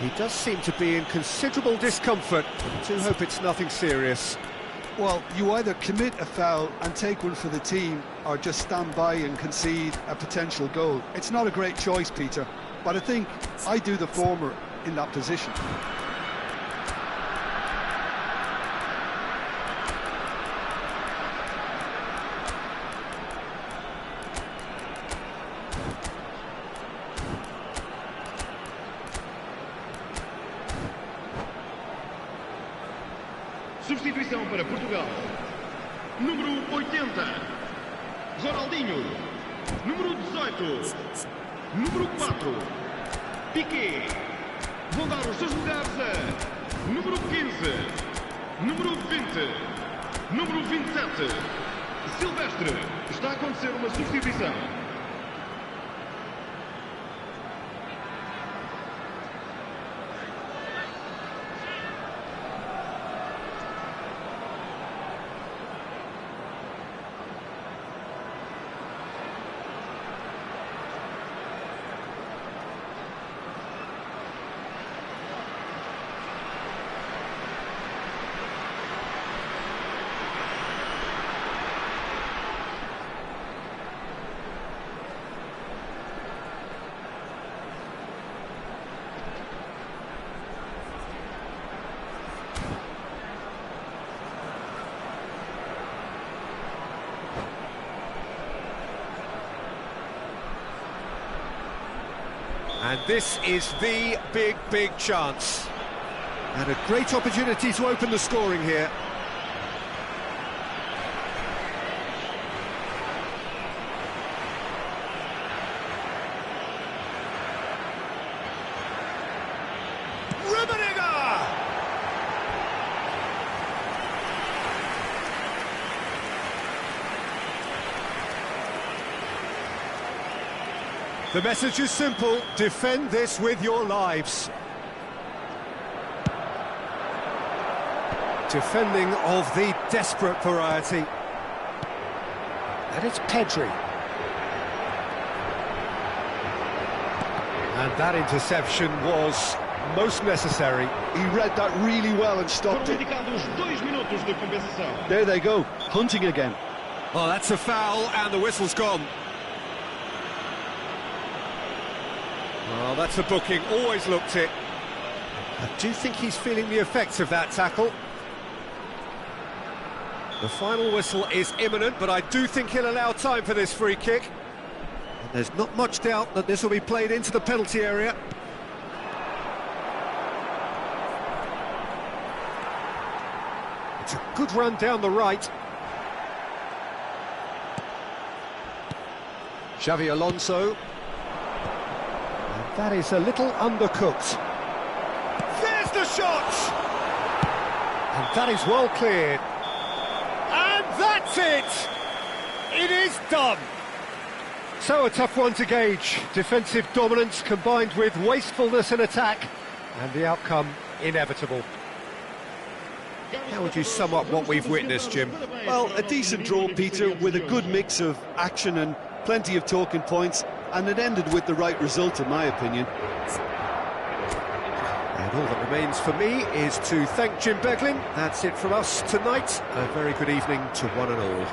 He does seem to be in considerable discomfort. I do hope it's nothing serious. Well, you either commit a foul and take one for the team, or just stand by and concede a potential goal. It's not a great choice, Peter, but I think I do the former in that position. Substituição para Portugal. Número 80, Ronaldinho. Número 18, número 4, Piqué. Vão dar os seus lugares a número 15, número 20, número 27, Silvestre. Está a acontecer uma substituição. And this is the big chance. And a great opportunity to open the scoring here. Rummenigge! The message is simple: defend this with your lives. Defending of the desperate variety. And it's Pedri. And that interception was most necessary. He read that really well and Foram stopped it. indicados 2 minutos de compensação. There they go, hunting again. Oh, that's a foul, and the whistle's gone. Well, that's a booking, always looked it. I do think he's feeling the effects of that tackle. The final whistle is imminent, but I do think he'll allow time for this free kick. And there's not much doubt that this will be played into the penalty area. It's a good run down the right. Xavi Alonso. And that is a little undercooked. There's the shot! And that is well cleared. And that's it! It is done! So a tough one to gauge. Defensive dominance combined with wastefulness in attack, and the outcome inevitable. How would you sum up what we've witnessed, Jim? Well, a decent draw, Peter, with a good mix of action and plenty of talking points, and it ended with the right result, in my opinion. And all that remains for me is to thank Jim Beglin. That's it from us tonight. A very good evening to one and all.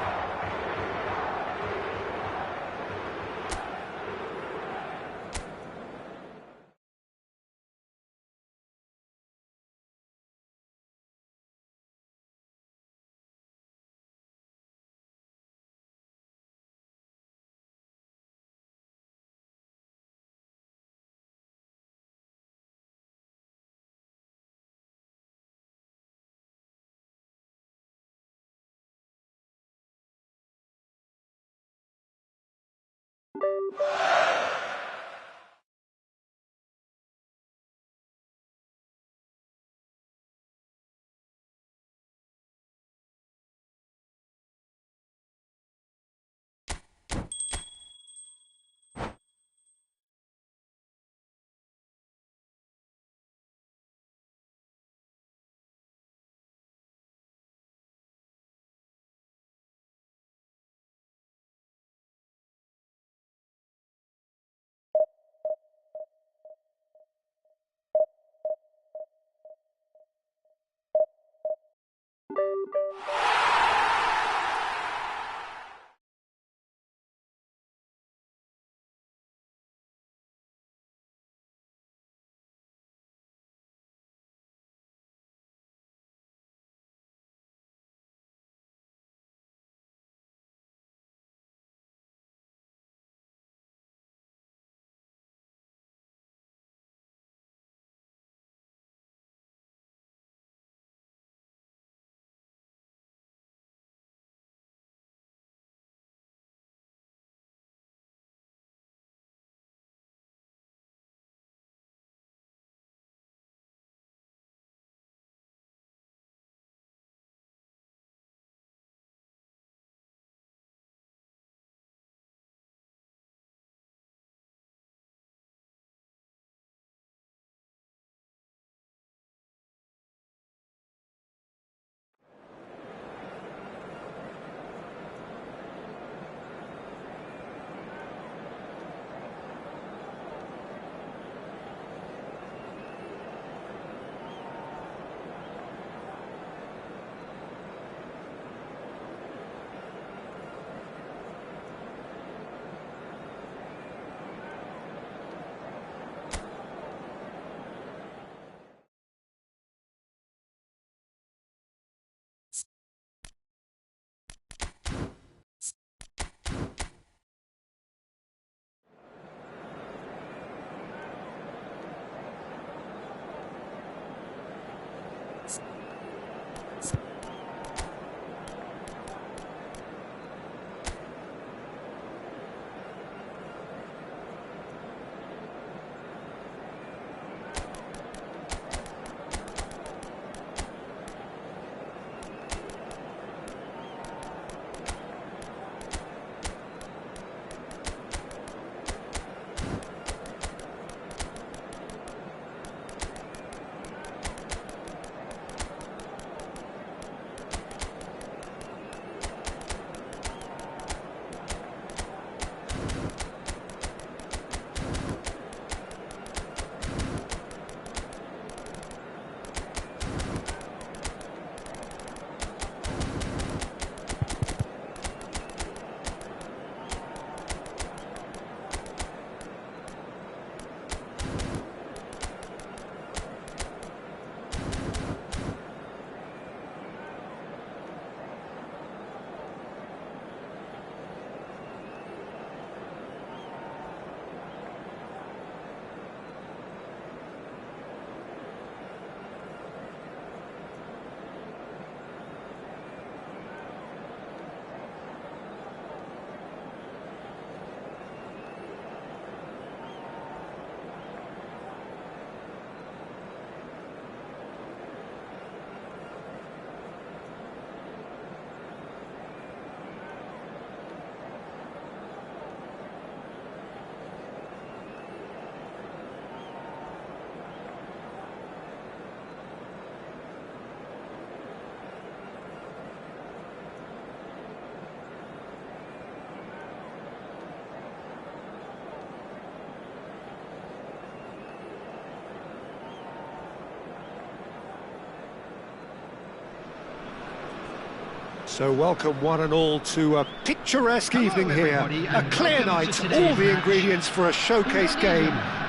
So welcome one and all to a picturesque evening here, a clear night, all the ingredients for a showcase game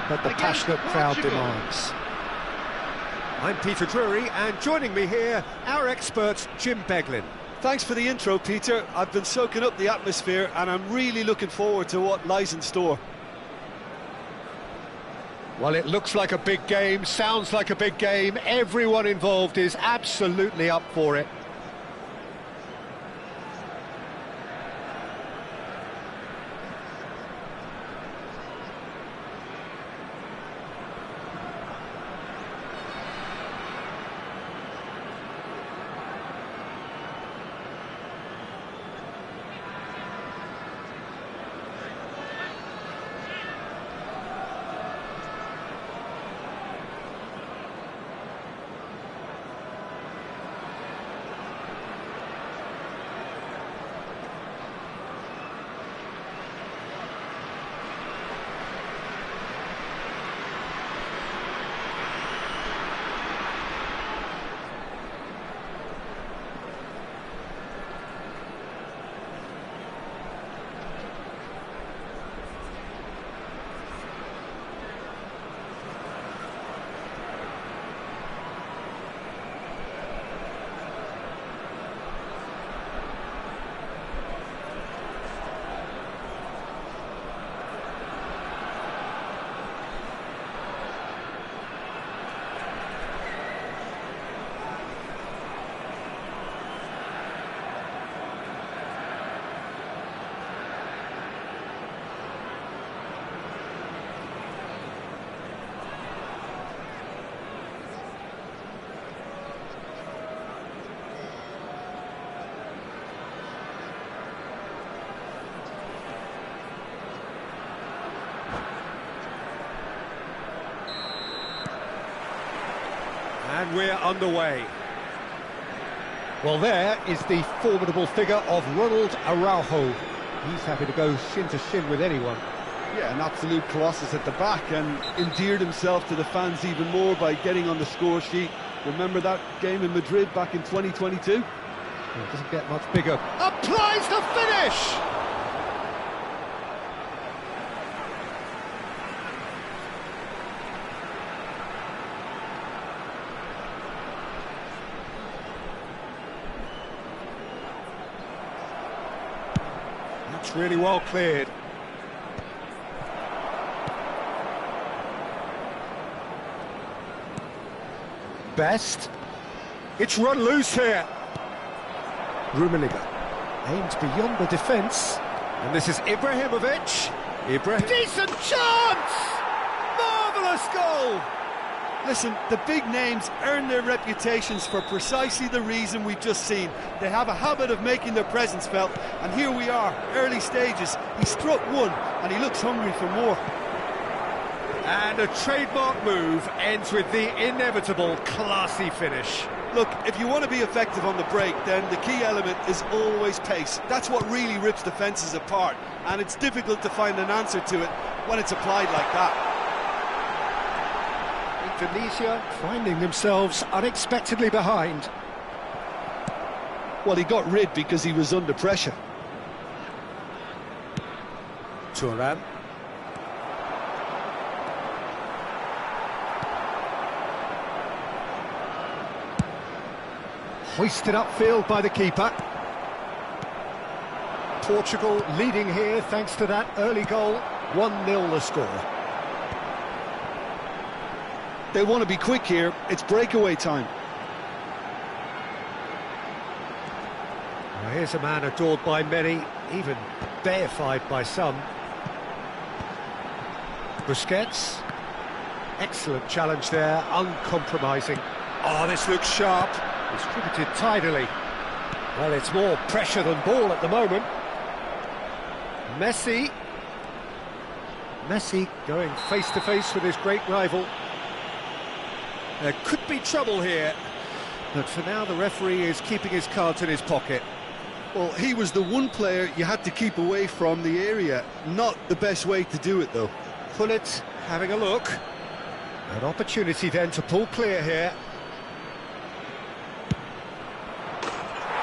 that the passionate crowd demands. I'm Peter Drury, and joining me here, our expert Jim Beglin. Thanks for the intro, Peter. I've been soaking up the atmosphere and I'm really looking forward to what lies in store. Well, it looks like a big game, sounds like a big game, everyone involved is absolutely up for it. And we're underway. Well, there is the formidable figure of Ronald Araujo. He's happy to go shin to shin with anyone. Yeah, an absolute colossus at the back, and endeared himself to the fans even more by getting on the score sheet. Remember that game in Madrid back in 2022? It doesn't get much bigger. Applies the finish! That's really well cleared. Best. It's run loose here. Rummenigge aims beyond the defence. And this is Ibrahimovic. Decent chance! Marvellous goal! Listen, the big names earn their reputations for precisely the reason we've just seen. They have a habit of making their presence felt, and here we are, early stages. He struck one, and he looks hungry for more. And a trademark move ends with the inevitable classy finish. Look, if you want to be effective on the break, then the key element is always pace. That's what really rips defences apart, and it's difficult to find an answer to it when it's applied like that. Indonesia finding themselves unexpectedly behind. Well, he got rid because he was under pressure. Thuram. Hoisted upfield by the keeper. Portugal leading here thanks to that early goal. 1-0 the score. They want to be quick here. It's breakaway time. Well, here's a man adored by many, even deified by some. Busquets. Excellent challenge there, uncompromising. Oh, this looks sharp. Distributed tidily. Well, it's more pressure than ball at the moment. Messi going face to face with his great rival. There could be trouble here, but for now the referee is keeping his cards in his pocket. Well, he was the one player you had to keep away from the area. Not the best way to do it, though. Pullet having a look. An opportunity then to pull clear here.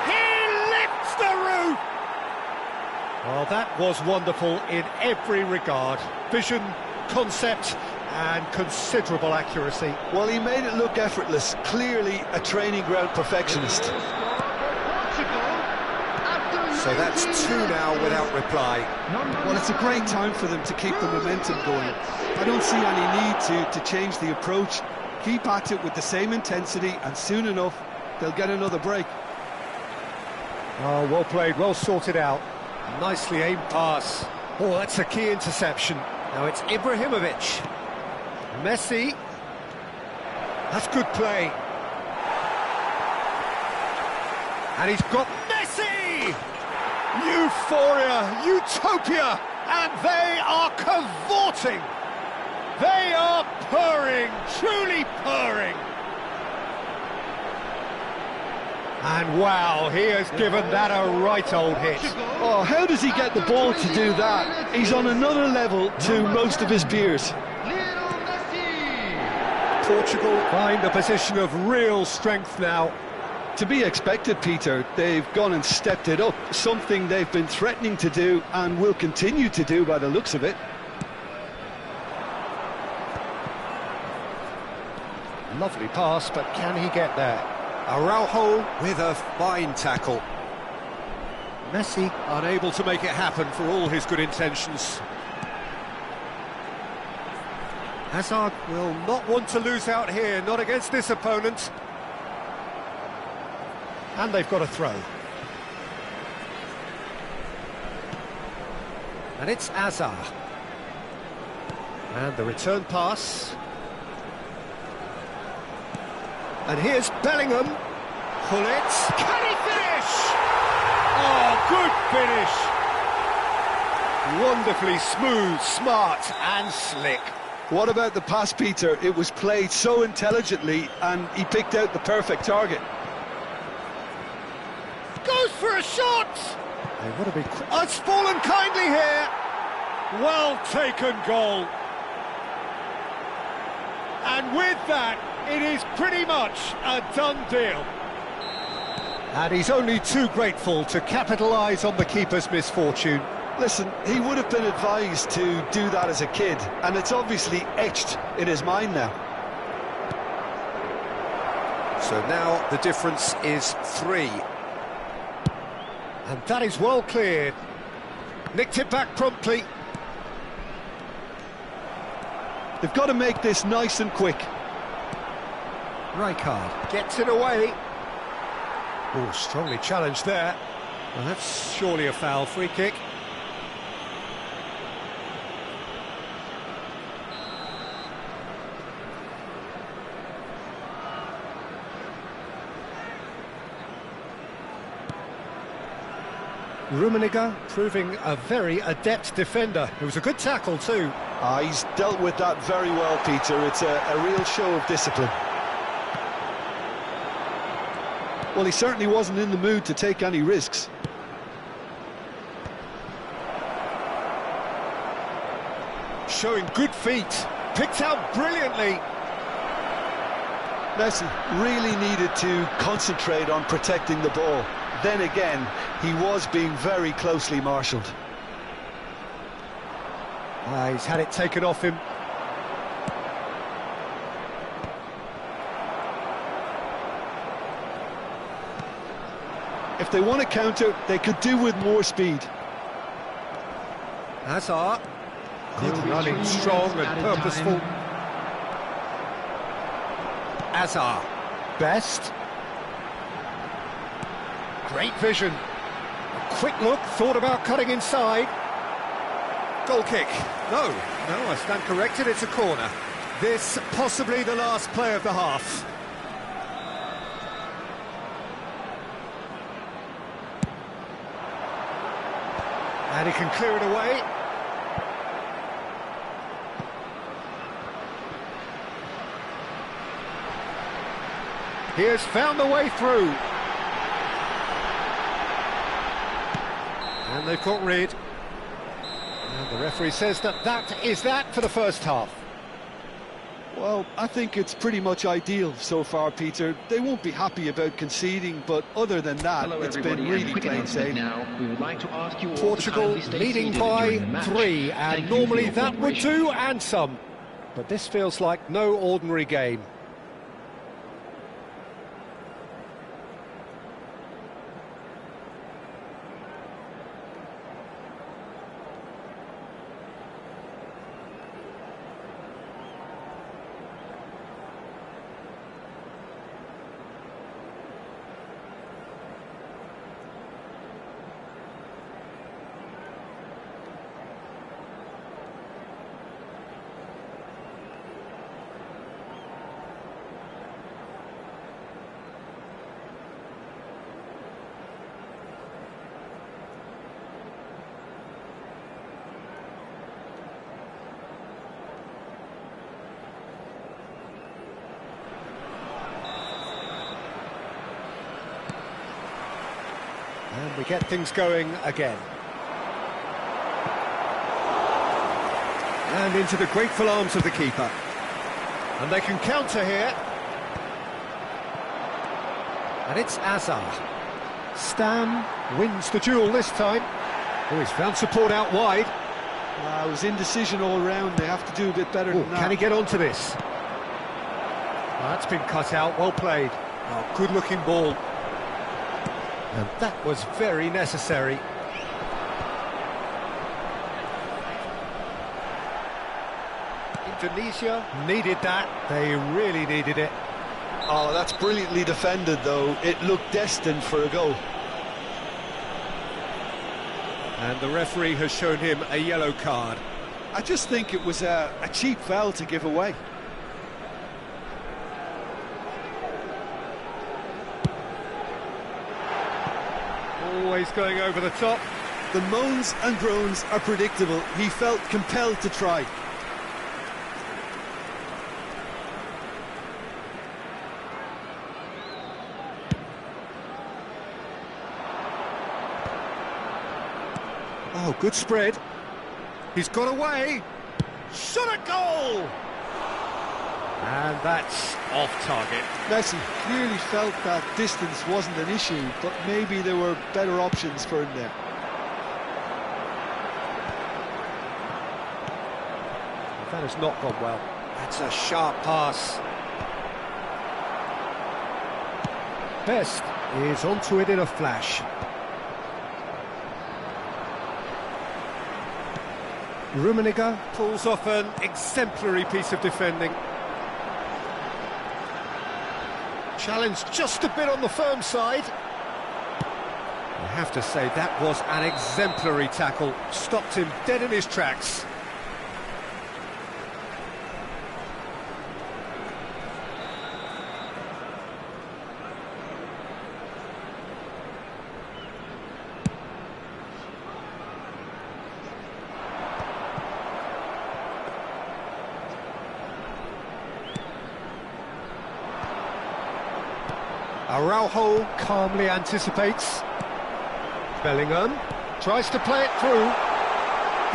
He Well, that was wonderful in every regard. Vision, concept, and considerable accuracy. Well, he made it look effortless. Clearly a training ground perfectionist. So that's 2 now without reply. Well, it's a great time for them to keep the momentum going. I don't see any need to change the approach. Keep at it with the same intensity, and soon enough, they'll get another break. Oh, well played, well sorted out. A nicely aimed pass. Oh, that's a key interception. Now it's Ibrahimovic. Messi. That's good play. And he's got Messi! Euphoria, utopia, and they are cavorting. They are purring, truly purring. And wow, he has given that a right old hit. Oh, how does he get the ball to do that? He's on another level to most of his peers. Portugal find a position of real strength now. To be expected, Peter. They've gone and stepped it up, something they've been threatening to do and will continue to do by the looks of it. Lovely pass, but can he get there? Araujo with a fine tackle. Messi. Unable to make it happen for all his good intentions. Hazard will not want to lose out here, not against this opponent. And they've got a throw. And it's Azar. And the return pass. And here's Bellingham. Gullit. Can he finish? Oh, good finish. Wonderfully smooth, smart and slick. What about the pass, Peter? It was played so intelligently and he picked out the perfect target. Goes for a shot! They want to be... It's fallen kindly here! Well taken goal. And with that, it is pretty much a done deal. And he's only too grateful to capitalise on the keeper's misfortune. Listen, he would have been advised to do that as a kid, and it's obviously etched in his mind now. So now the difference is 3. And that is well cleared. Nicked it back promptly. They've got to make this nice and quick. Rijkaard gets it away. Oh, strongly challenged there. Well, that's surely a foul. Free kick. Rummenigge proving a very adept defender. It was a good tackle too. He's dealt with that very well, Peter. It's a real show of discipline. Well, he certainly wasn't in the mood to take any risks. Showing good feet. Picked out brilliantly. Messi really needed to concentrate on protecting the ball. Then again, he was being very closely marshalled. He's had it taken off him. If they want to counter, they could do with more speed. Hazard. Good running, strong and purposeful. Hazard. Best. Great vision. A quick look, thought about cutting inside. Goal kick. No, I stand corrected, it's a corner. This possibly the last play of the half. And he can clear it away. He has found the way through. And they've got rid. And the referee says that is that for the first half. Well, I think it's pretty much ideal so far, Peter. They won't be happy about conceding, but other than that, Hello, it's everybody, been really quick plain announcement sailing. now. We would like to ask you all Portugal to kindly stay leading seated by during the match. 3, and Thank you for normally your that would cooperation. do, and some. But this feels like no ordinary game. And we get things going again. And into the grateful arms of the keeper. And they can counter here. And it's Azar. Stam wins the duel this time. Oh, he's found support out wide. It was indecision all round. They have to do a bit better than that. Can he get onto this? Well, that's been cut out, well played. Oh, good-looking ball. And that was very necessary. Indonesia needed that. They really needed it. Oh, that's brilliantly defended, though. It looked destined for a goal. And the referee has shown him a yellow card. I just think it was a cheap foul to give away. Always going over the top. The moans and groans are predictable. He felt compelled to try. Oh, good spread. He's got away. Shot a goal! And that's off target. Messi clearly felt that distance wasn't an issue, but maybe there were better options for him there. That has not gone well. That's a sharp pass. Best is onto it in a flash. Rummenigge pulls off an exemplary piece of defending. Challenged just a bit on the firm side. I have to say that was an exemplary tackle. Stopped him dead in his tracks. Araujo calmly anticipates. Bellingham tries to play it through.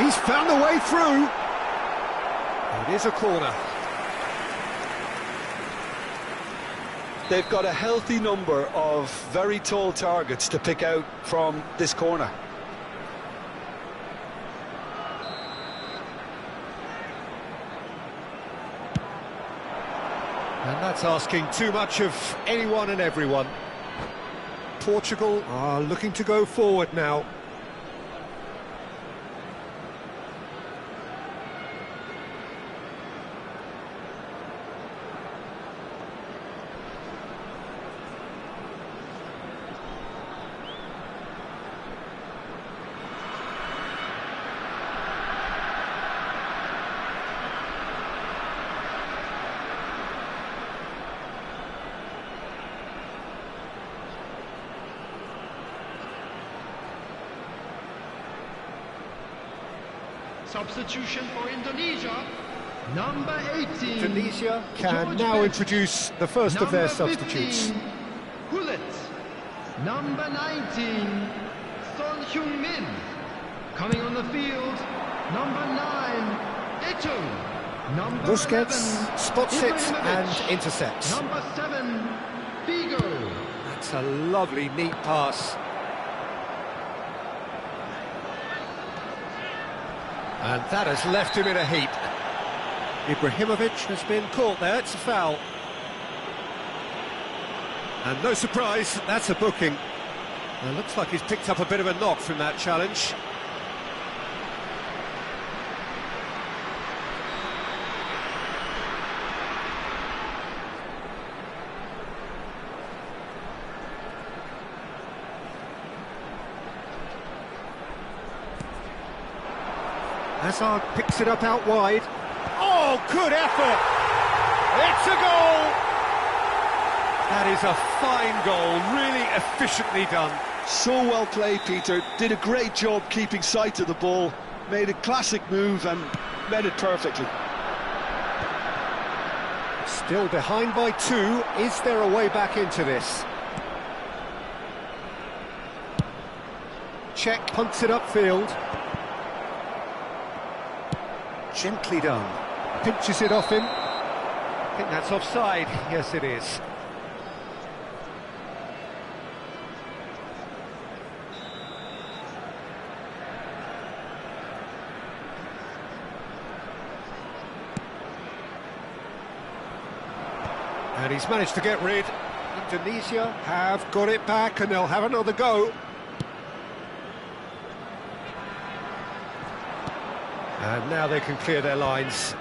He's found the way through. It is a corner. They've got a healthy number of very tall targets to pick out from this corner. And that's asking too much of anyone and everyone. Portugal are looking to go forward now. Substitution for Indonesia, number 18. Indonesia can George now Best. introduce the first of their Number substitutes. 15, Gullit. Number 19, Son Heung-min. Coming on the field, number 9, Eto'o. Busquets spots it and intercepts. Number 7, Figo. That's a lovely, neat pass. And that has left him in a heap. Ibrahimovic has been caught there, it's a foul. And no surprise, that's a booking. It looks like he's picked up a bit of a knock from that challenge. Hazard picks it up out wide. Oh, good effort! It's a goal! That is a fine goal, really efficiently done. So well played, Peter. Did a great job keeping sight of the ball. Made a classic move and met it perfectly. Still behind by 2. Is there a way back into this? Cech punts it upfield. Gently done. Pinches it off him. I think that's offside. Yes, it is. And he's managed to get rid. Indonesia have got it back and they'll have another go. And now they can clear their lines.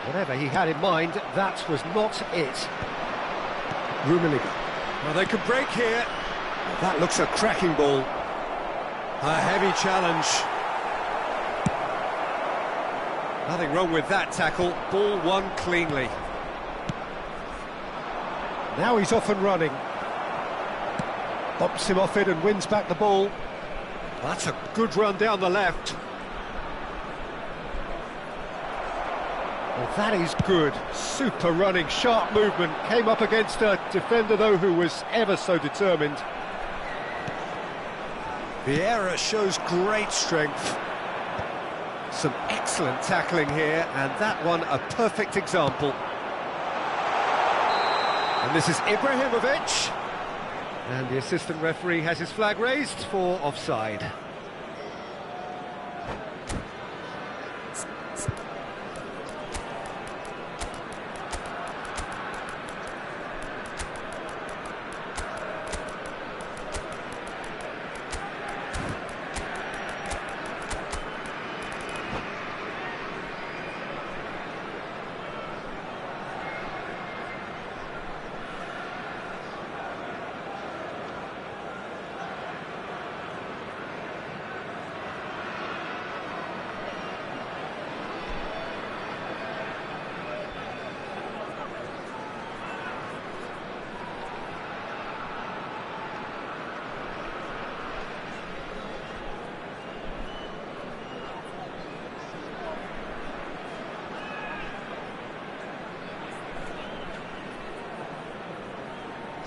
Whatever he had in mind, that was not it. Rummenigge. Well, they could break here. That looks a cracking ball. A heavy challenge. Nothing wrong with that tackle. Ball won cleanly. Now he's off and running. Bumps him off it and wins back the ball. That's a good run down the left. Well, that is good. Super running, sharp movement. Came up against a defender, though, who was ever so determined. Vieira shows great strength. Some excellent tackling here, and that one a perfect example. And this is Ibrahimovic. And the assistant referee has his flag raised for offside.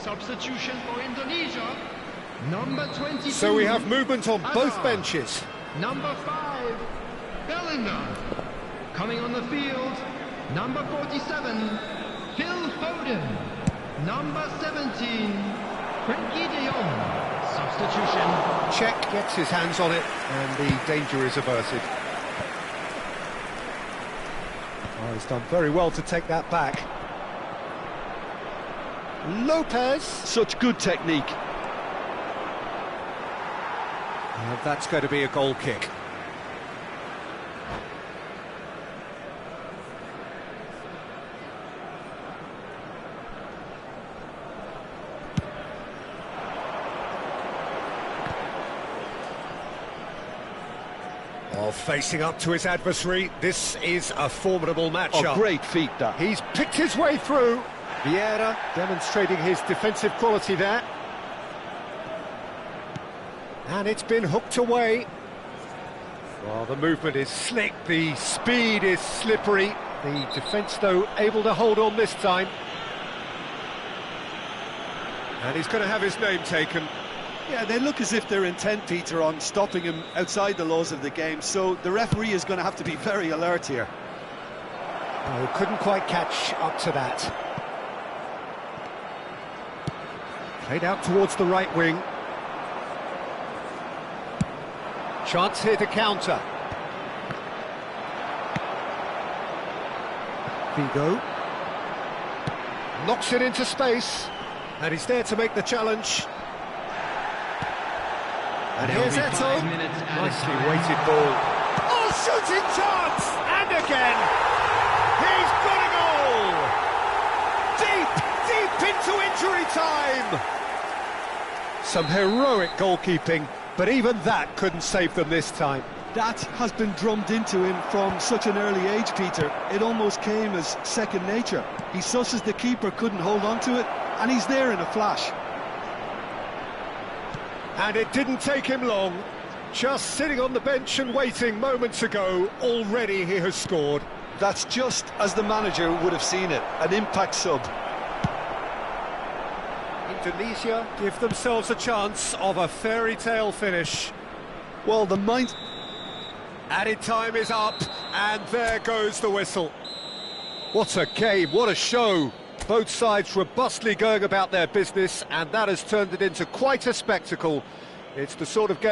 Substitution for Indonesia. Number 22. So we have movement on both Hazard. benches. Number 5, Bellingham. Coming on the field, number 47, Phil Foden. Number 17, Frenkie de Jong. Substitution. Cech gets his hands on it, and the danger is averted. Oh, he's done very well to take that back. Lopez. Such good technique. And that's going to be a goal kick. Oh, facing up to his adversary, this is a formidable matchup. Oh, great feat, that. He's picked his way through. Vieira demonstrating his defensive quality there. And it's been hooked away. Well, the movement is slick, the speed is slippery. The defence, though, able to hold on this time. And he's going to have his name taken. Yeah, they look as if they're intent, Peter, on stopping him outside the laws of the game, so the referee is going to have to be very alert here. Oh, couldn't quite catch up to that. Played out towards the right wing. Chance here to counter. Figo. Knocks it into space. And he's there to make the challenge. And here's Eto'o. Nicely weighted ball. Oh, shooting chance! And again! He's got a goal! Deep into injury time! Some heroic goalkeeping, but even that couldn't save them this time. That has been drummed into him from such an early age, Peter. It almost came as second nature. He susses the keeper couldn't hold on to it, and he's there in a flash. And it didn't take him long. Just sitting on the bench and waiting moments ago, already he has scored. That's just as the manager would have seen it, an impact sub. Indonesia give themselves a chance of a fairy tale finish. Well, the mind... Added time is up, and there goes the whistle. What a game, what a show. Both sides robustly going about their business, and that has turned it into quite a spectacle. It's the sort of game